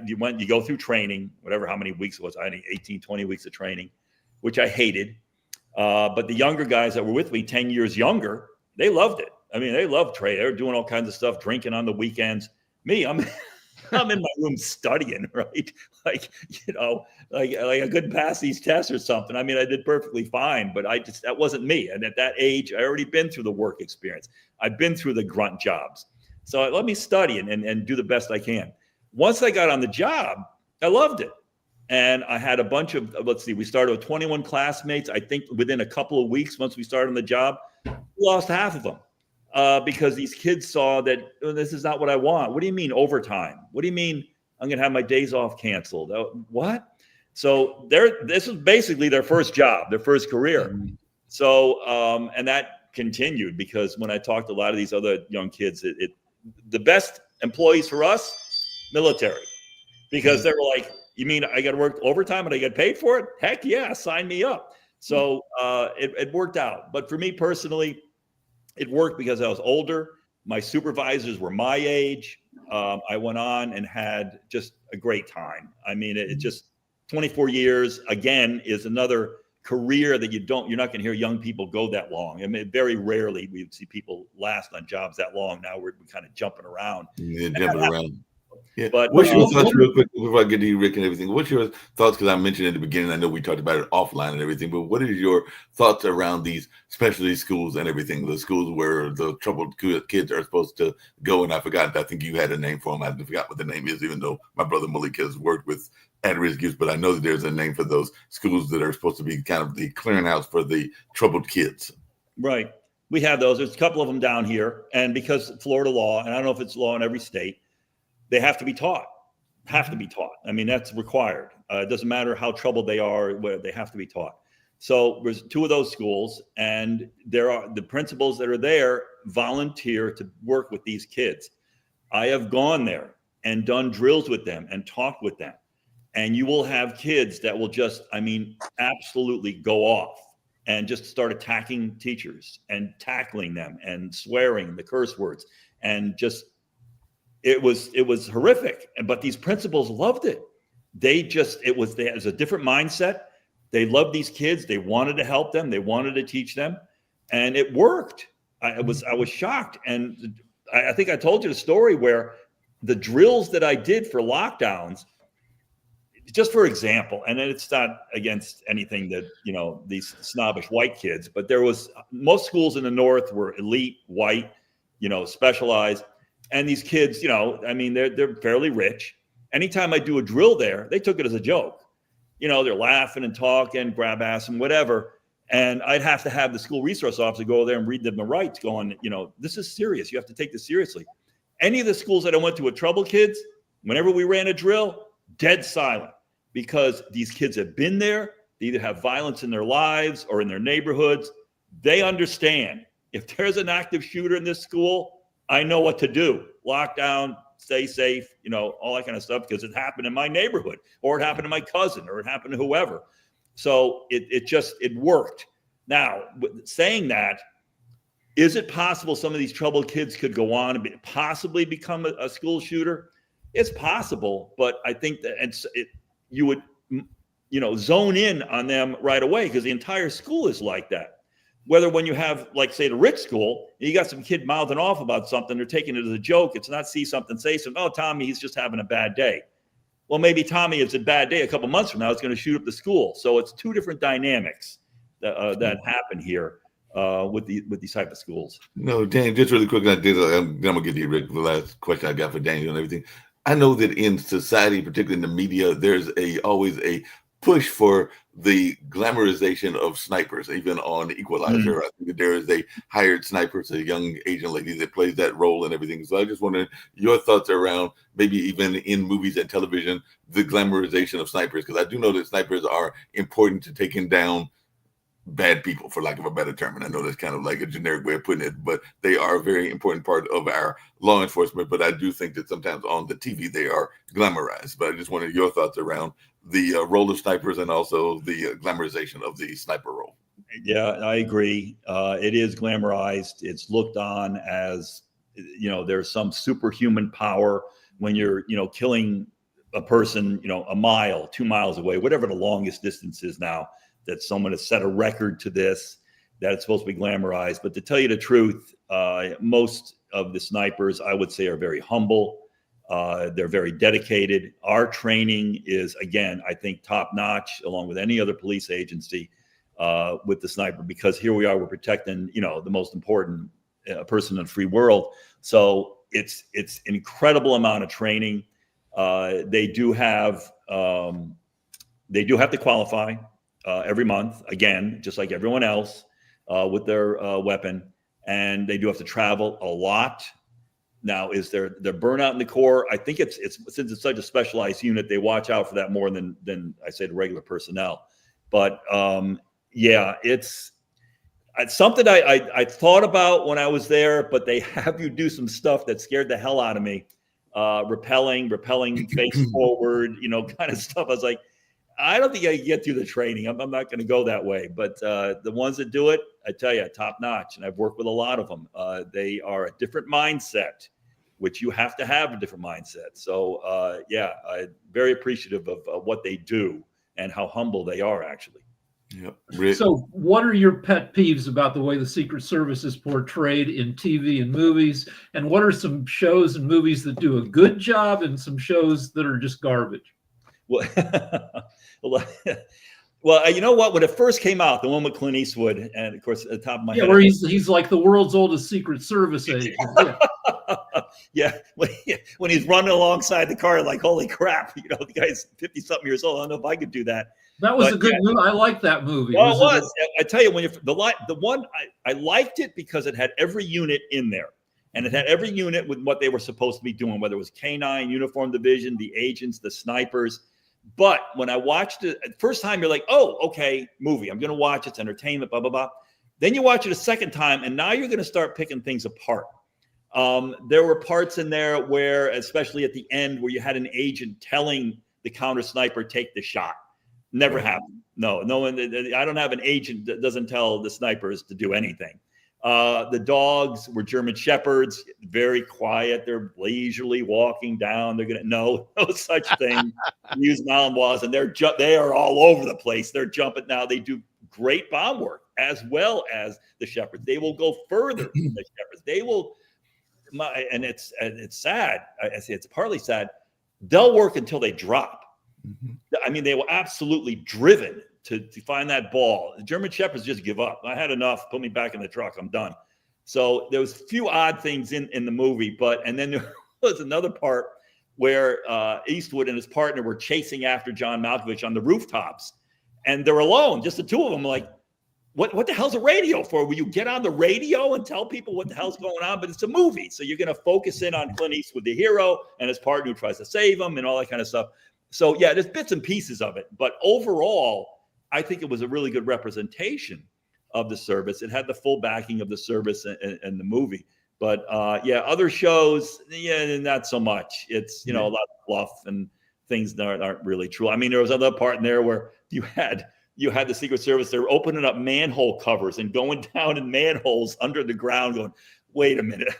you go through training, whatever, how many weeks it was. I had 18, 20 weeks of training, which I hated. But the younger guys that were with me, 10 years younger, they loved it. I mean, they loved trade. They were doing all kinds of stuff, drinking on the weekends. Me, I'm in my room studying, right? Like I couldn't pass these tests or something. I mean, I did perfectly fine, but that wasn't me. And at that age, I already been through the work experience. I've been through the grunt jobs. So let me study and do the best I can. Once I got on the job, I loved it. And I had a bunch of, we started with 21 classmates. I think within a couple of weeks, once we started on the job, we lost half of them because these kids saw that this is not what I want. What do you mean overtime? What do you mean I'm going to have my days off canceled? What? So this was basically their first job, their first career. So, and that continued, because when I talked to a lot of these other young kids, the best employees for us, military, because they were like, you mean I got to work overtime and I get paid for it? Heck yeah, sign me up. So it worked out. But for me personally, it worked because I was older. My supervisors were my age. I went on and had just a great time. I mean, it just 24 years, again, is another career that you're not going to hear young people go that long. I mean, very rarely we see people last on jobs that long. Now we're kind of jumping around. Yeah, jumping around. Yeah. But what's your thoughts, real quick, before I get to you, Rick, and everything? What's your thoughts? Because I mentioned in the beginning, I know we talked about it offline and everything, but what are your thoughts around these specialty schools and everything? The schools where the troubled kids are supposed to go, and I think you had a name for them. I forgot what the name is, even though my brother Malik has worked with at-risk youth, but I know that there's a name for those schools that are supposed to be kind of the clearinghouse for the troubled kids. Right. We have those. There's a couple of them down here. And because Florida law, and I don't know if it's law in every state, they have to be taught. I mean, that's required. It doesn't matter how troubled they are, they have to be taught. So there's two of those schools, and the principals that are there volunteer to work with these kids. I have gone there and done drills with them and talked with them. And you will have kids that will just, absolutely go off and just start attacking teachers and tackling them and swearing the curse words, and just, it was horrific. But these principals loved it. It was a different mindset. They loved these kids. They wanted to help them. They wanted to teach them, and it worked. I was shocked. And I think I told you the story where the drills that I did for lockdowns, just for example, and it's not against anything that, these snobbish white kids, but most schools in the North were elite, white, specialized. And these kids, they're fairly rich. Anytime I do a drill there, they took it as a joke. They're laughing and talking, grab ass and whatever. And I'd have to have the school resource officer go there and read them the rights, going, this is serious. You have to take this seriously. Any of the schools that I went to with troubled kids, whenever we ran a drill, dead silent, because these kids have been there. They either have violence in their lives or in their neighborhoods. They understand, if there's an active shooter in this school, I know what to do. Lockdown, stay safe, all that kind of stuff, because it happened in my neighborhood, or it happened to my cousin, or it happened to whoever. So it worked. Now, saying that, is it possible some of these troubled kids could go on and possibly become a school shooter? It's possible, but I think that you would, zone in on them right away, because the entire school is like that. Whether when you have, like, say, the rich school, you got some kid mouthing off about something, they're taking it as a joke. It's not see something, say something. Oh, Tommy, he's just having a bad day. Well, maybe Tommy is a bad day a couple months from now. It's going to shoot up the school. So it's two different dynamics that happen here with these type of schools. No, Dan, just really quick, I'm gonna get to you, Rick, for the last question I got for Daniel and everything. I know that in society, particularly in the media, there's always a push for the glamorization of snipers, even on Equalizer. I think that there is a hired sniper, it's a young Asian lady that plays that role and everything. So I just wondered your thoughts around maybe even in movies and television, the glamorization of snipers, because I do know that snipers are important to taking down bad people, for lack of a better term. And I know that's kind of like a generic way of putting it, but they are a very important part of our law enforcement. But I do think that sometimes on the TV they are glamorized. But I just wanted your thoughts around the role of snipers and also the glamorization of the sniper role. Yeah, I agree. It is glamorized. It's looked on as, there's some superhuman power when you're, killing a person, a mile, 2 miles away, whatever the longest distance is now, that someone has set a record to this, that it's supposed to be glamorized. But to tell you the truth, most of the snipers, I would say, are very humble. They're very dedicated. Our training is, again, I think top notch, along with any other police agency with the sniper, because here we are, we're protecting, the most important person in the free world. So it's incredible amount of training. They do have to qualify every month, again, just like everyone else, with their weapon, and they do have to travel a lot. Now, is their burnout in the Corps? I think it's since it's such a specialized unit, they watch out for that more than I say the regular personnel. But yeah, it's something I thought about when I was there, but they have you do some stuff that scared the hell out of me. Rappelling face forward, kind of stuff. I was like, I don't think I can get through the training. I'm not going to go that way. But the ones that do it, I tell you, top notch. And I've worked with a lot of them. They are a different mindset, which you have to have a different mindset. So yeah, I'm very appreciative of what they do and how humble they are, actually. Yep. So what are your pet peeves about the way the Secret Service is portrayed in TV and movies? And what are some shows and movies that do a good job and some shows that are just garbage? Well, you know what? When it first came out, the one with Clint Eastwood, and of course, at the top of my head, where he's like the world's oldest Secret Service agent. Yeah, when he's running alongside the car, like, holy crap, the guy's 50-something years old. I don't know if I could do that. That was a good movie. I liked that movie. Well, it was. I tell you, when the one I liked it because it had every unit in there. And it had every unit with what they were supposed to be doing, whether it was K-9, Uniform Division, the agents, the snipers. But when I watched it, first time you're like, oh, okay, movie. I'm going to watch it. It's entertainment, blah, blah, blah. Then you watch it a second time, and now you're going to start picking things apart. There were parts in there where, especially at the end, where you had an agent telling the counter sniper, take the shot. Never happened. No one. I don't have an agent that doesn't tell the snipers to do anything. The dogs were German Shepherds, very quiet. They're leisurely walking down. They're gonna no such thing. Use Malinois, and they are all over the place. They're jumping now. They do great bomb work as well as the Shepherds. They will go further than the Shepherds. They will, and it's sad. I say it's partly sad. They'll work until they drop. Mm-hmm. I mean, they were absolutely driven to find that ball. The German Shepherds just give up. I had enough. Put me back in the truck. I'm done. So there was a few odd things in the movie, and then there was another part where Eastwood and his partner were chasing after John Malkovich on the rooftops, and they're alone, just the two of them. Like, what the hell's a radio for? Will you get on the radio and tell people what the hell's going on? But it's a movie, so you're going to focus in on Clint Eastwood, the hero, and his partner who tries to save him and all that kind of stuff. So yeah, there's bits and pieces of it, but overall, I think it was a really good representation of the service. It had the full backing of the service and the movie. But yeah, other shows, yeah, not so much. It's, a lot of fluff and things that aren't really true. I mean, there was another part in there where you had the Secret Service, they're opening up manhole covers and going down in manholes under the ground going, wait a minute,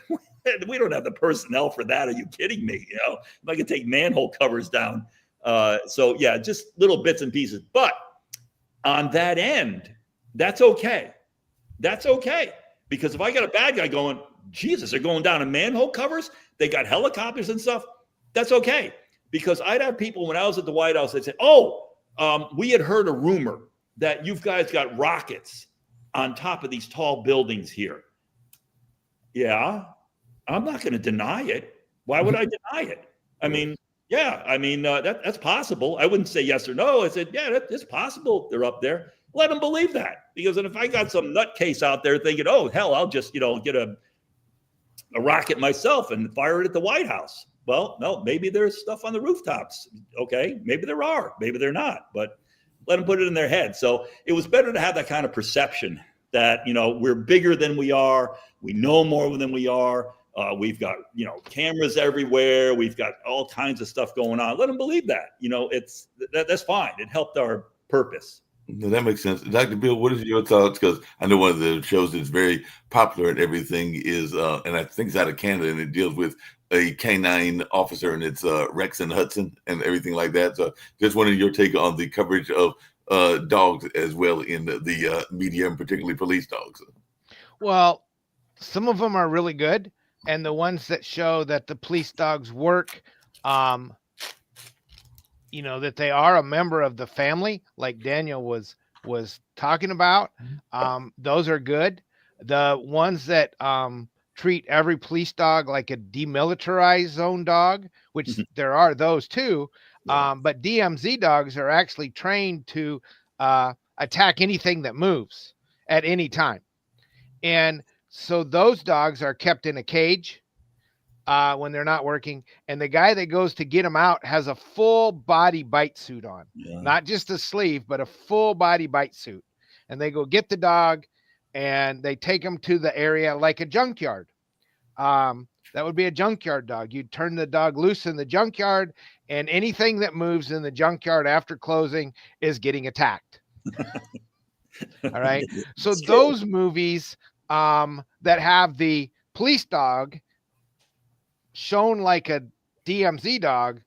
we don't have the personnel for that. Are you kidding me? If I could take manhole covers down. So yeah, just little bits and pieces. But on that end, that's okay, that's okay. Because if I got a bad guy going, Jesus, they're going down in manhole covers, they got helicopters and stuff, that's okay. Because I'd have people when I was at the White House, they'd say, we had heard a rumor that you guys got rockets on top of these tall buildings here. Yeah, I'm not going to deny it. Why would I deny it? I mean, that's possible. I wouldn't say yes or no. I said, yeah, it's possible they're up there. Let them believe that. Because if I got some nutcase out there thinking, oh, hell, I'll just, get a rocket myself and fire it at the White House. Well, no, maybe there's stuff on the rooftops. Okay, maybe there are, maybe they're not, but let them put it in their head. So it was better to have that kind of perception that, we're bigger than we are. We know more than we are. We've got, cameras everywhere. We've got all kinds of stuff going on. Let them believe that, that's fine. It helped our purpose. No, that makes sense. Dr. Bill, what is your thoughts? Because I know one of the shows that's very popular and everything is, and I think it's out of Canada, and it deals with a canine officer, and it's Rex and Hudson and everything like that. So just wanted your take on the coverage of dogs as well in the media, and particularly police dogs. Well, some of them are really good. And the ones that show that the police dogs work, that they are a member of the family, like Daniel was talking about, those are good. The ones that treat every police dog like a demilitarized zone dog, which there are those too, but DMZ dogs are actually trained to attack anything that moves at any time. And so those dogs are kept in a cage when they're not working. And the guy that goes to get them out has a full body bite suit on, not just a sleeve, but a full body bite suit. And they go get the dog and they take him to the area like a junkyard. That would be a junkyard dog. You'd turn the dog loose in the junkyard, and anything that moves in the junkyard after closing is getting attacked. All right. So those movies that have the police dog shown like a DMZ dog,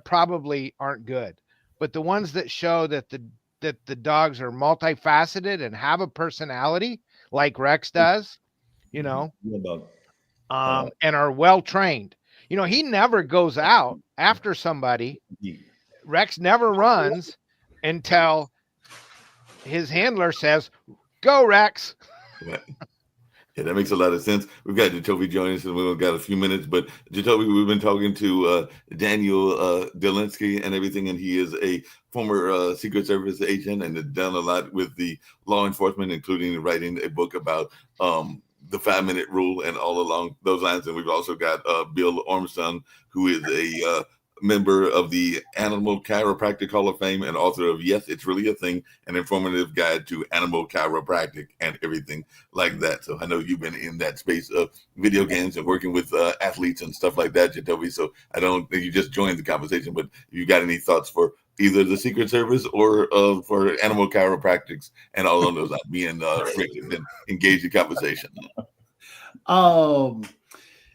probably aren't good. But the ones that show that the dogs are multifaceted and have a personality, like Rex does, and are well trained. He never goes out after somebody. Rex never runs until his handler says, "Go, Rex." Yeah, that makes a lot of sense. We've got Jacoby joining us, and we've got a few minutes. But Jacoby, we've been talking to Daniel Dolinsky and everything, and he is a former Secret Service agent and has done a lot with the law enforcement, including writing a book about the 5-minute rule and all along those lines. And we've also got Bill Ormston, who is a member of the Animal Chiropractic Hall of Fame and author of Yes, It's Really a Thing, an informative guide to animal chiropractic and everything like that. So I know you've been in that space of video games and working with athletes and stuff like that, Jacoby. So I don't think you just joined the conversation, but you got any thoughts for either the Secret Service or for animal chiropractics and all of those being and engage the conversation?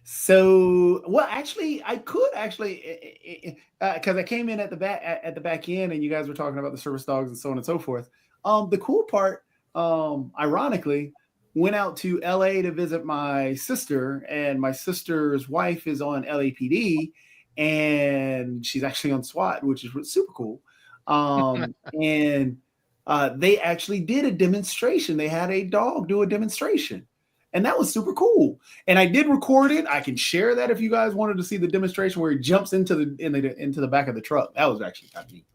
So, well, actually, I could because I came in at the back end, and you guys were talking about the service dogs and so on and so forth. The cool part, ironically, went out to LA to visit my sister, and my sister's wife is on LAPD, and she's actually on SWAT, which is super cool. And they actually did a demonstration. They had a dog do a demonstration. And that was super cool. And I did record it. I can share that if you guys wanted to see the demonstration where he jumps into the back of the truck. That was actually kind of neat.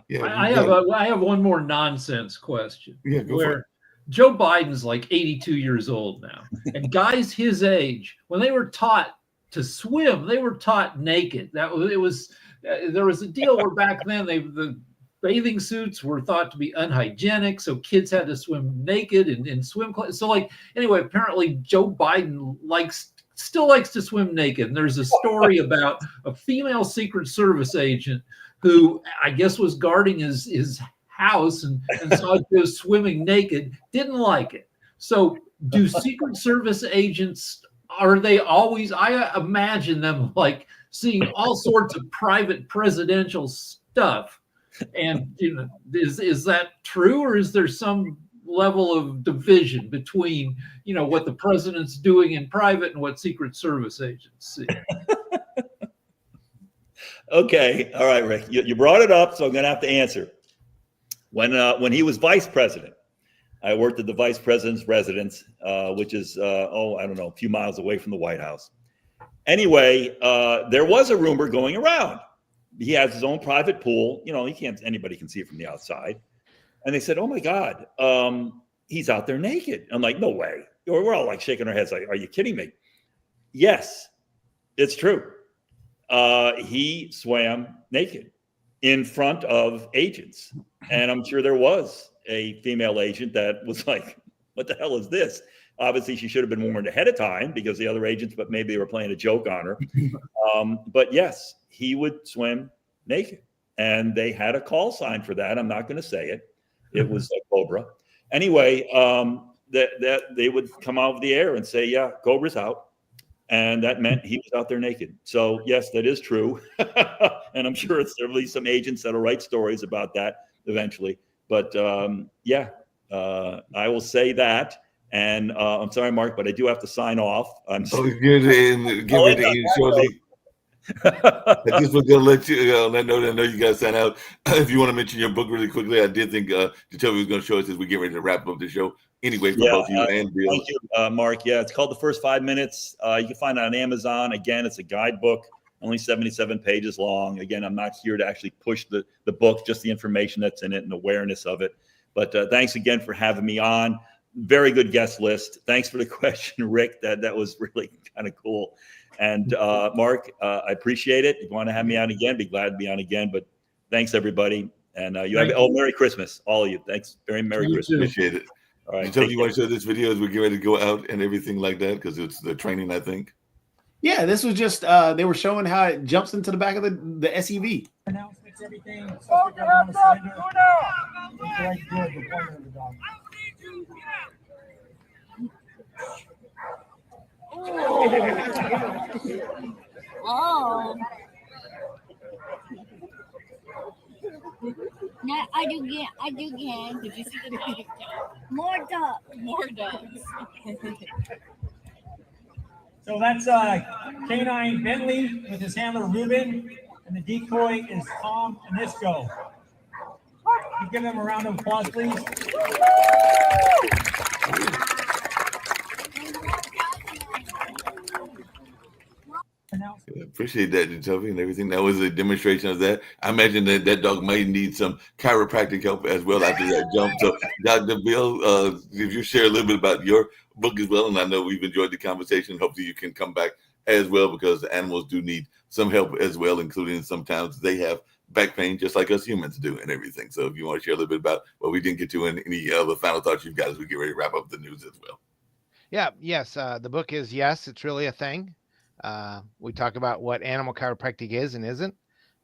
Yeah, I have one more nonsense question. Yeah, go for it. Joe Biden's like 82 years old now, and guys his age, when they were taught to swim, they were taught naked. There was a deal where back then the bathing suits were thought to be unhygienic, so kids had to swim naked in swim class. So, anyway, apparently Joe Biden still likes to swim naked. And there's a story about a female Secret Service agent who I guess was guarding his house and saw Joe swimming naked, didn't like it. So, do Secret Service agents, are they always? I imagine them seeing all sorts of private presidential stuff. And is that true, or is there some level of division between, you know, what the president's doing in private and what Secret Service agents see. Okay. All right, Rick. You brought it up, so I'm going to have to answer. When he was vice president, I worked at the vice president's residence, which is, I don't know, a few miles away from the White House. Anyway, there was a rumor going around. He has his own private pool. You know, anybody can see it from the outside. And they said, oh my God, he's out there naked. I'm like, no way. We're all like shaking our heads like, are you kidding me? Yes, it's true. He swam naked in front of agents. And I'm sure there was a female agent that was like, what the hell is this? Obviously, she should have been warned ahead of time because the other agents, but maybe they were playing a joke on her. But yes, he would swim naked. And they had a call sign for that. I'm not going to say it. It was a Cobra. Anyway, that they would come out of the air and say, yeah, Cobra's out. And that meant he was out there naked. So yes, that is true. And I'm sure there'll be some agents that'll write stories about that eventually. But I will say that. And I'm sorry, Mark, but I do have to sign off. I'm sorry. I just was gonna let you on that note. I know you guys sign out. If you want to mention your book really quickly, I did think Jacoby was going to show us as we get ready to wrap up the show. Anyway, for both you and Bill. Thank you, Mark. Yeah, it's called The First 5 Minutes. You can find it on Amazon. Again, it's a guidebook, only 77 pages long. Again, I'm not here to actually push the book, just the information that's in it and awareness of it. But thanks again for having me on. Very good guest list. Thanks for the question, Rick. That was really kind of cool. And Mark, I appreciate it. If you want to have me on again, be glad to be on again. But thanks, everybody. And Merry Christmas, all of you. Thanks. Very Merry Christmas. Appreciate it. All right. You want to show this video as we get ready to go out and everything like that? Because it's the training, I think. Yeah, this was just they were showing how it jumps into the back of the SUV. Announcements, everything. Go now! Right, good. The point of the dog. Oh. Now I do again. Did you see the dog? More ducks. More dogs. So that's Canine Bentley with his handler Ruben, and the decoy is Tom Anisco. You give them a round of applause, please. Appreciate that, Jacoby, and everything. That was a demonstration of that. I imagine that dog might need some chiropractic help as well after that jump. So, Dr. Bill, if you share a little bit about your book as well, and I know we've enjoyed the conversation. Hopefully you can come back as well, because the animals do need some help as well, including sometimes they have back pain just like us humans do and everything. So if you want to share a little bit about what we didn't get to and any other final thoughts you've got as we get ready to wrap up the news as well. Yeah, yes. The book is, yes, it's really a thing. We talk about what animal chiropractic is and isn't.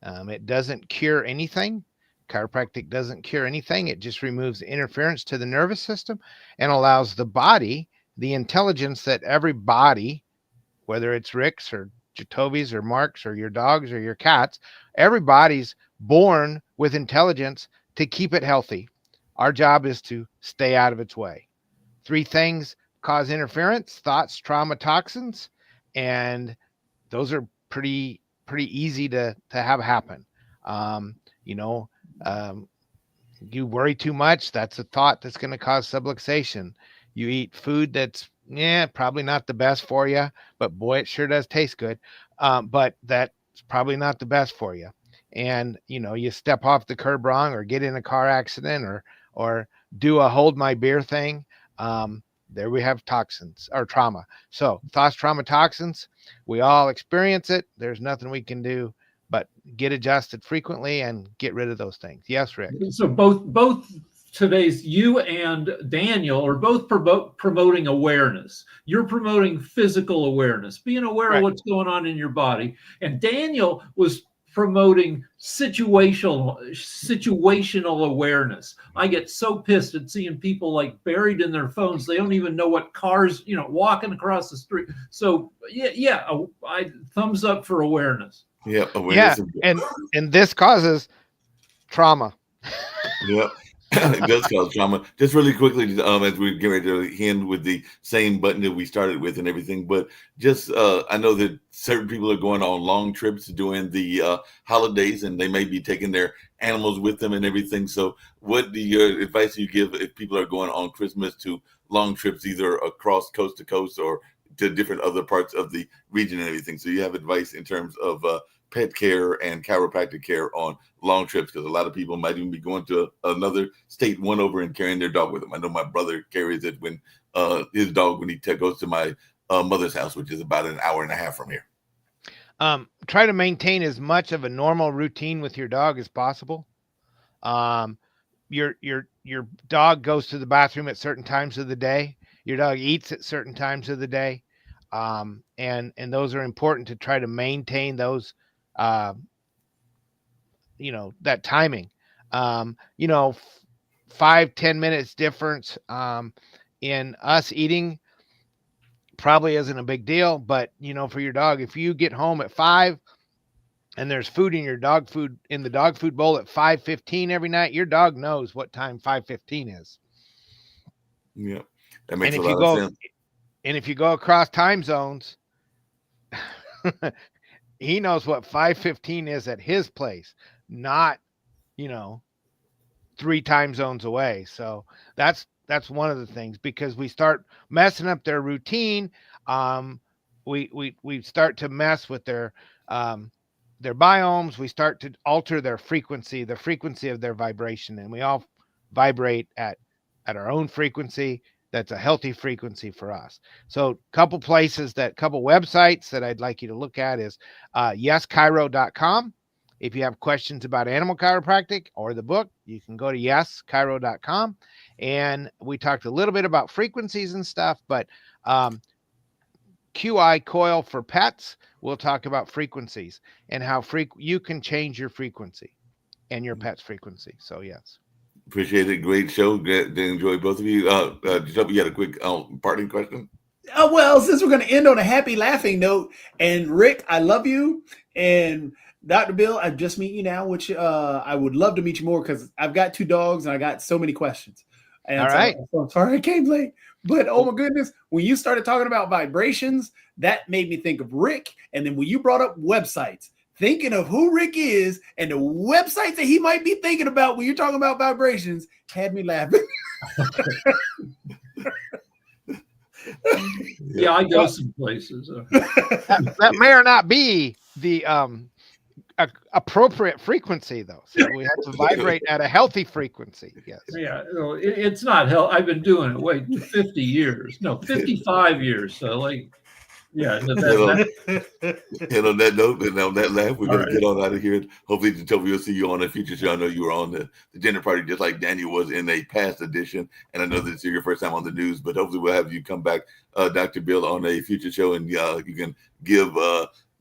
It doesn't cure anything. Chiropractic doesn't cure anything. It just removes interference to the nervous system and allows the body, the intelligence that every body, whether it's Rick's or Jacoby's or Mark's or your dogs or your cats, everybody's born with intelligence to keep it healthy. Our job is to stay out of its way. 3 things cause interference: thoughts, trauma, toxins. And those are pretty easy to have happen. You worry too much, that's a thought that's going to cause subluxation. You eat food that's probably not the best for you, but boy, it sure does taste good. But that's probably not the best for you. And you step off the curb wrong, or get in a car accident, or do a hold my beer thing. There we have toxins or trauma. So thoughts, trauma, toxins, we all experience it. There's nothing we can do but get adjusted frequently and get rid of those things. Yes, Rick. So both today's, you and Daniel, are both promoting awareness. You're promoting physical awareness, being aware of what's going on in your body. And Daniel was promoting situational awareness. I get so pissed at seeing people like buried in their phones. They don't even know what cars, walking across the street. So I thumbs up for awareness. Yeah, awareness. Yeah, and this causes trauma. Yeah. It does cause trauma. Just really quickly, as we get ready to end with the same button that we started with and everything, but just I know that certain people are going on long trips during the holidays, and they may be taking their animals with them and everything. So, what do your advice do you give if people are going on Christmas to long trips, either across coast to coast or to different other parts of the region and everything? So, you have advice in terms of pet care and chiropractic care on long trips, because a lot of people might even be going to another state, one over, and carrying their dog with them. I know my brother carries it when his dog when he goes to my mother's house, which is about an hour and a half from here. Try to maintain as much of a normal routine with your dog as possible. Your dog goes to the bathroom at certain times of the day. Your dog eats at certain times of the day, and those are important to try to maintain those. That timing. 5-10 minutes difference in us eating probably isn't a big deal, but for your dog, if you get home at 5 and there's food in the dog food bowl at 5:15 every night, your dog knows what time 5:15 is. Yeah, that makes And a if lot of sense. And if you go across time zones, he knows what 5:15 is at his place, not 3 time zones away. So that's one of the things, because we start messing up their routine. We start to mess with their biomes. We start to alter the frequency of their vibration, and we all vibrate at our own frequency. That's a healthy frequency for us. So couple websites that I'd like you to look at is yeschiro.com. If you have questions about animal chiropractic or the book, you can go to yeschiro.com. And we talked a little bit about frequencies and stuff, but QI Coil for pets, we'll talk about frequencies and how you can change your frequency and your pet's frequency. So yes. Appreciate it. Great show. Great to enjoy both of you. You had a quick parting question? Well, since we're going to end on a happy, laughing note, and Rick, I love you, and Dr. Bill, I just meet you now, which I would love to meet you more, because I've got 2 dogs and I got so many questions. And all right. So I'm sorry I came late, but oh my goodness, when you started talking about vibrations, that made me think of Rick. And then when you brought up websites, thinking of who Rick is and the websites that he might be thinking about when you're talking about vibrations had me laughing. Yeah, I go some places. That may or not be the appropriate frequency, though. So we have to vibrate at a healthy frequency. Yes. Yeah, it's not hell. I've been doing it. 50 years. No, 55 years. So yeah. And on that note, and on that laugh, we're going to get on out of here. Hopefully, Toby will see you on a future show. I know you were on the dinner party just like Daniel was in a past edition. And I know this is your first time on the news, but hopefully we'll have you come back, Dr. Bill, on a future show, and you can give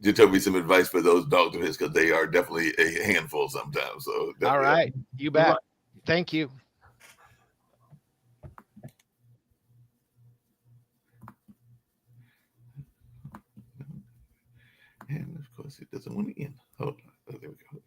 Jacoby some advice for those dogs of his, because they are definitely a handful sometimes. So all right. You bet. Thank you. And of course, it doesn't want to end. Hold on. Oh, there we go.